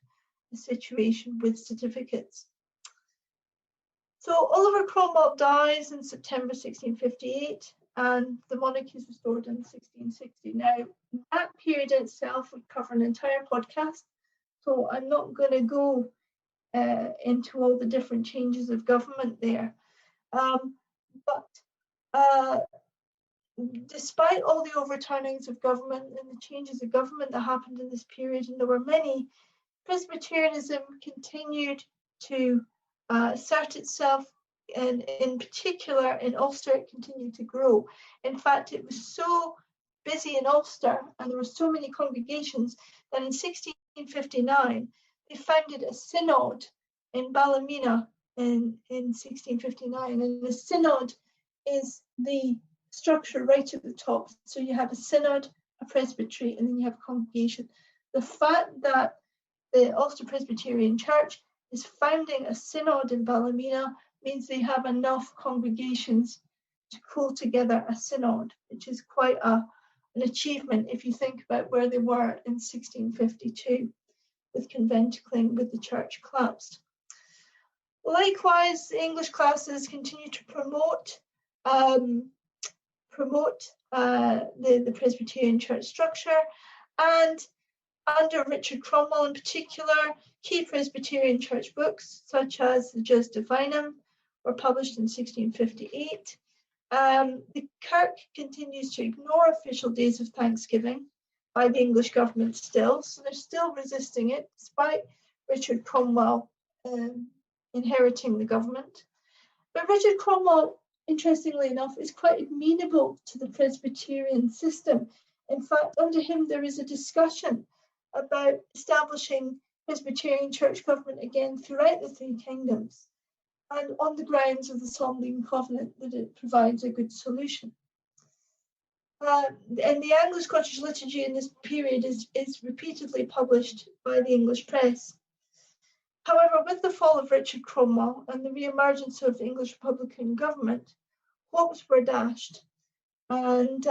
situation with certificates. So Oliver Cromwell dies in September 1658, and the monarchy is restored in 1660. Now, that period itself would cover an entire podcast, so I'm not going to go into all the different changes of government there. But despite all the overturnings of government and the changes of government that happened in this period, and there were many, Presbyterianism continued to assert itself, and in particular in Ulster, it continued to grow. In fact, it was so busy in Ulster, and there were so many congregations, that in 1659, they founded a synod in Ballymena in 1659. And the synod is the structure right at the top. So you have a synod, a presbytery, and then you have a congregation. The fact that the Ulster Presbyterian Church is founding a synod in Ballymena means they have enough congregations to pull together a synod, which is quite an achievement if you think about where they were in 1652 with conventicling, with the church collapsed. Likewise, the English classes continue to promote the Presbyterian church structure, and under Richard Cromwell in particular, key Presbyterian church books such as the Jus Divinum were published in 1658. The Kirk continues to ignore official days of Thanksgiving by the English government still, so they're still resisting it, despite Richard Cromwell inheriting the government. But Richard Cromwell, interestingly enough, is quite amenable to the Presbyterian system. In fact, under him, there is a discussion about establishing Presbyterian church government again throughout the three kingdoms, and on the grounds of the Solemn Covenant that it provides a good solution. And the Anglo-Scottish liturgy in this period is repeatedly published by the English press. However, with the fall of Richard Cromwell and the re-emergence of English Republican government, hopes were dashed. And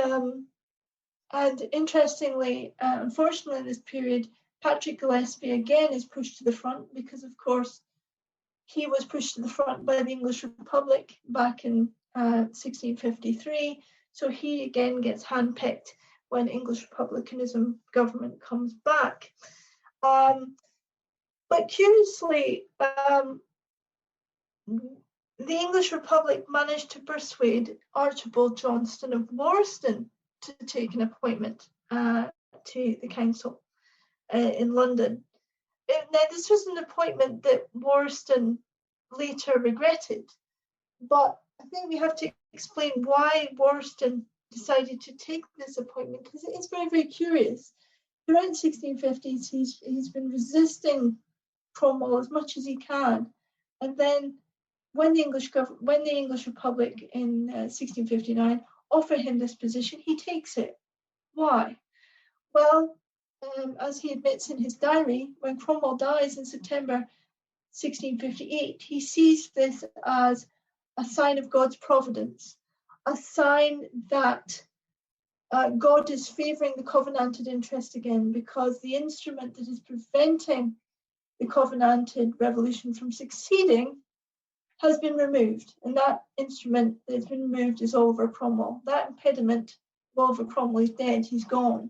interestingly, unfortunately in this period, Patrick Gillespie again is pushed to the front because, of course, he was pushed to the front by the English Republic back in 1653. So he again gets handpicked when English republicanism government comes back. But curiously, the English Republic managed to persuade Archibald Johnston of Warriston to take an appointment to the council in London. Now, this was an appointment that Warriston later regretted, but I think we have to explain why Warriston decided to take this appointment, because it is very, very curious. Throughout the 1650s, he's been resisting Cromwell as much as he can, and then when the English Republic in 1659 offer him this position, he takes it. Why? Well, as he admits in his diary, when Cromwell dies in September 1658, he sees this as a sign of God's providence, a sign that God is favouring the Covenanted interest again, because the instrument that is preventing the Covenanted revolution from succeeding has been removed, and that instrument that has been removed is Oliver Cromwell. That impediment of Oliver Cromwell is dead, he's gone.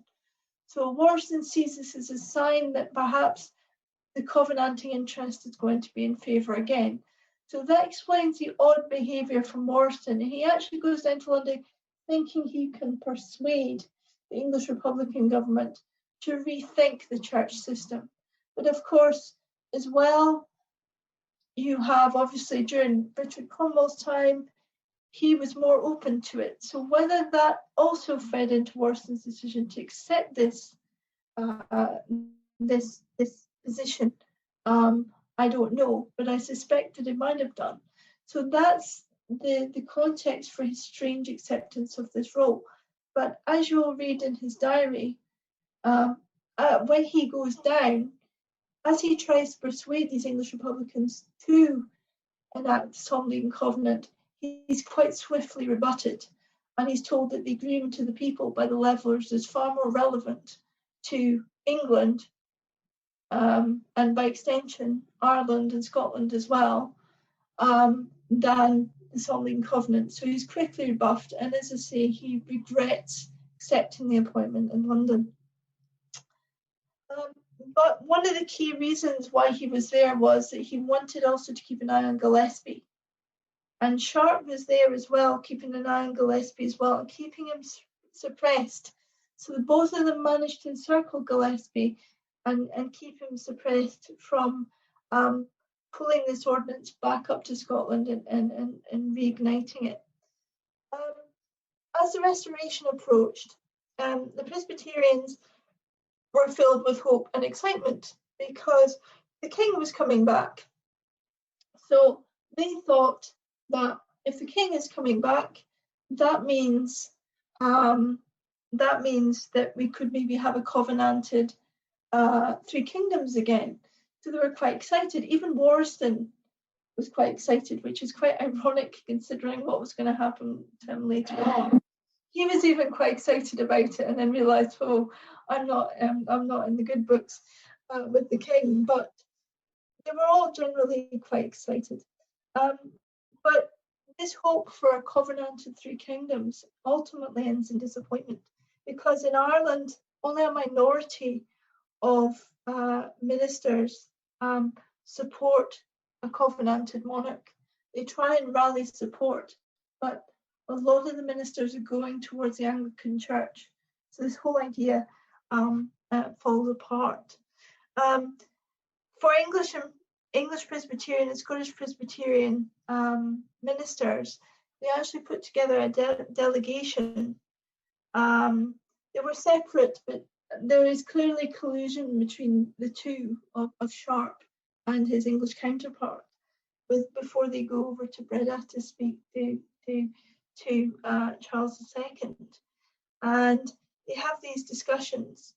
So Warriston sees this as a sign that perhaps the Covenanting interest is going to be in favour again. So that explains the odd behaviour from Warriston. He actually goes down to London thinking he can persuade the English Republican government to rethink the church system. But of course, as well, you have obviously during Richard Cromwell's time, he was more open to it. So whether that also fed into Warriston's decision to accept this position, I don't know, but I suspect that it might have done. So that's the context for his strange acceptance of this role. But as you will read in his diary, when he goes down, as he tries to persuade these English Republicans to enact the Solemn Covenant, he's quite swiftly rebutted, and he's told that the agreement to the people by the Levellers is far more relevant to England, and by extension Ireland and Scotland as well, than the Solemn Covenant. So he's quickly rebuffed, and as I say, he regrets accepting the appointment in London. But one of the key reasons why he was there was that he wanted also to keep an eye on Gillespie. And Sharp was there as well, keeping an eye on Gillespie as well, and keeping him suppressed. So both of them managed to encircle Gillespie and keep him suppressed from pulling this ordinance back up to Scotland and reigniting it. As the Restoration approached, the Presbyterians were filled with hope and excitement because the king was coming back. So they thought that if the king is coming back, that means that we could maybe have a covenanted three kingdoms again. So they were quite excited. Even Warriston was quite excited, which is quite ironic considering what was going to happen to him later on. He was even quite excited about it, and then realised, oh, I'm not in the good books with the king. But they were all generally quite excited. But this hope for a covenanted three kingdoms ultimately ends in disappointment, because in Ireland only a minority of ministers support a covenanted monarch. They try and rally support, but a lot of the ministers are going towards the Anglican Church. So this whole idea falls apart. For English English Presbyterian and Scottish Presbyterian ministers, they actually put together a delegation. They were separate, but there is clearly collusion between the two of Sharp and his English counterpart before they go over to Breda to speak to Charles II. And they have these discussions.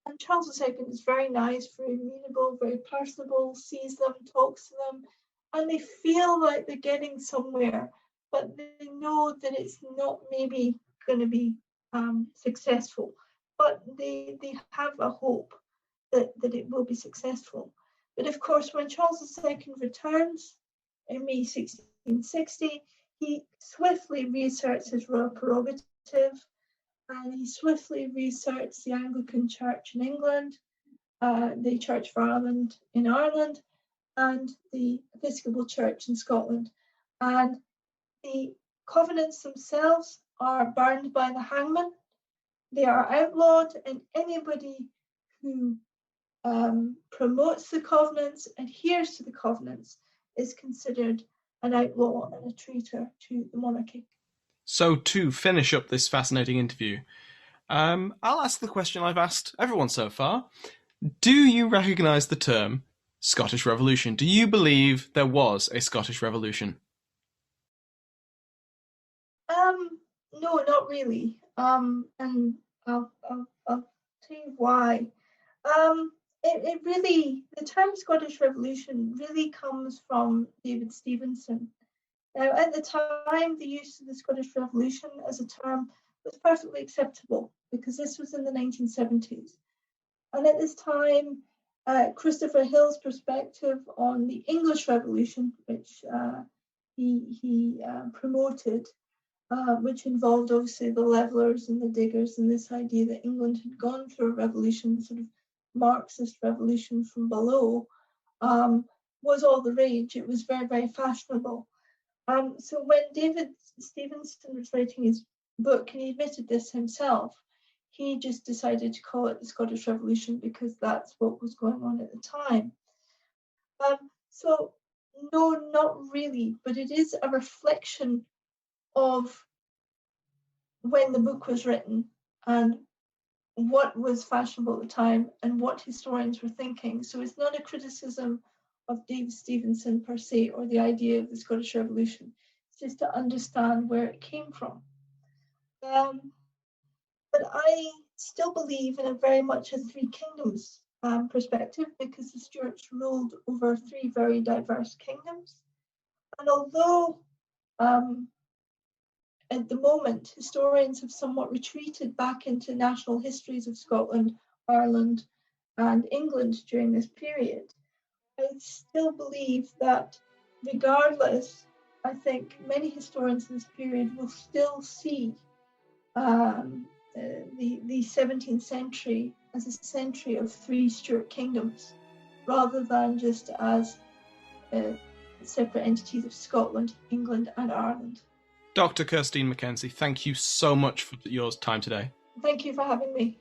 And Charles II is very nice, very amenable, very personable, sees them, talks to them, and they feel like they're getting somewhere, but they know that it's not maybe going to be successful. But they have a hope that it will be successful. But of course, when Charles II returns in May 1660, he swiftly reasserts his royal prerogative, and he swiftly reasserts the Anglican Church in England, the Church of Ireland in Ireland, and the Episcopal Church in Scotland. And the covenants themselves are burned by the hangman. They are outlawed, and anybody who promotes the covenants, adheres to the covenants, is considered an outlaw and a traitor to the monarchy. So to finish up this fascinating interview, I'll ask the question I've asked everyone so far. Do you recognise the term Scottish Revolution? Do you believe there was a Scottish Revolution? No, not really. And I'll tell you why. It really, the term Scottish Revolution really comes from David Stevenson. Now, at the time, the use of the Scottish Revolution as a term was perfectly acceptable because this was in the 1970s. And at this time, Christopher Hill's perspective on the English Revolution, which he promoted, which involved obviously the levellers and the diggers, and this idea that England had gone through a revolution, sort of Marxist revolution from below, was all the rage. It was very, very fashionable. So when David Stevenson was writing his book, and he admitted this himself, he just decided to call it the Scottish Revolution because that's what was going on at the time. So no, not really, but it is a reflection of when the book was written and what was fashionable at the time and what historians were thinking. So it's not a criticism of David Stevenson per se or the idea of the Scottish Revolution. It's just to understand where it came from. But I still believe in a very much a three kingdoms perspective because the Stuarts ruled over three very diverse kingdoms. And although at the moment historians have somewhat retreated back into national histories of Scotland, Ireland, and England during this period, I still believe that regardless, I think many historians in this period will still see the 17th century as a century of three Stuart kingdoms, rather than just as separate entities of Scotland, England, and Ireland. Dr Kirsteen MacKenzie, thank you so much for your time today. Thank you for having me.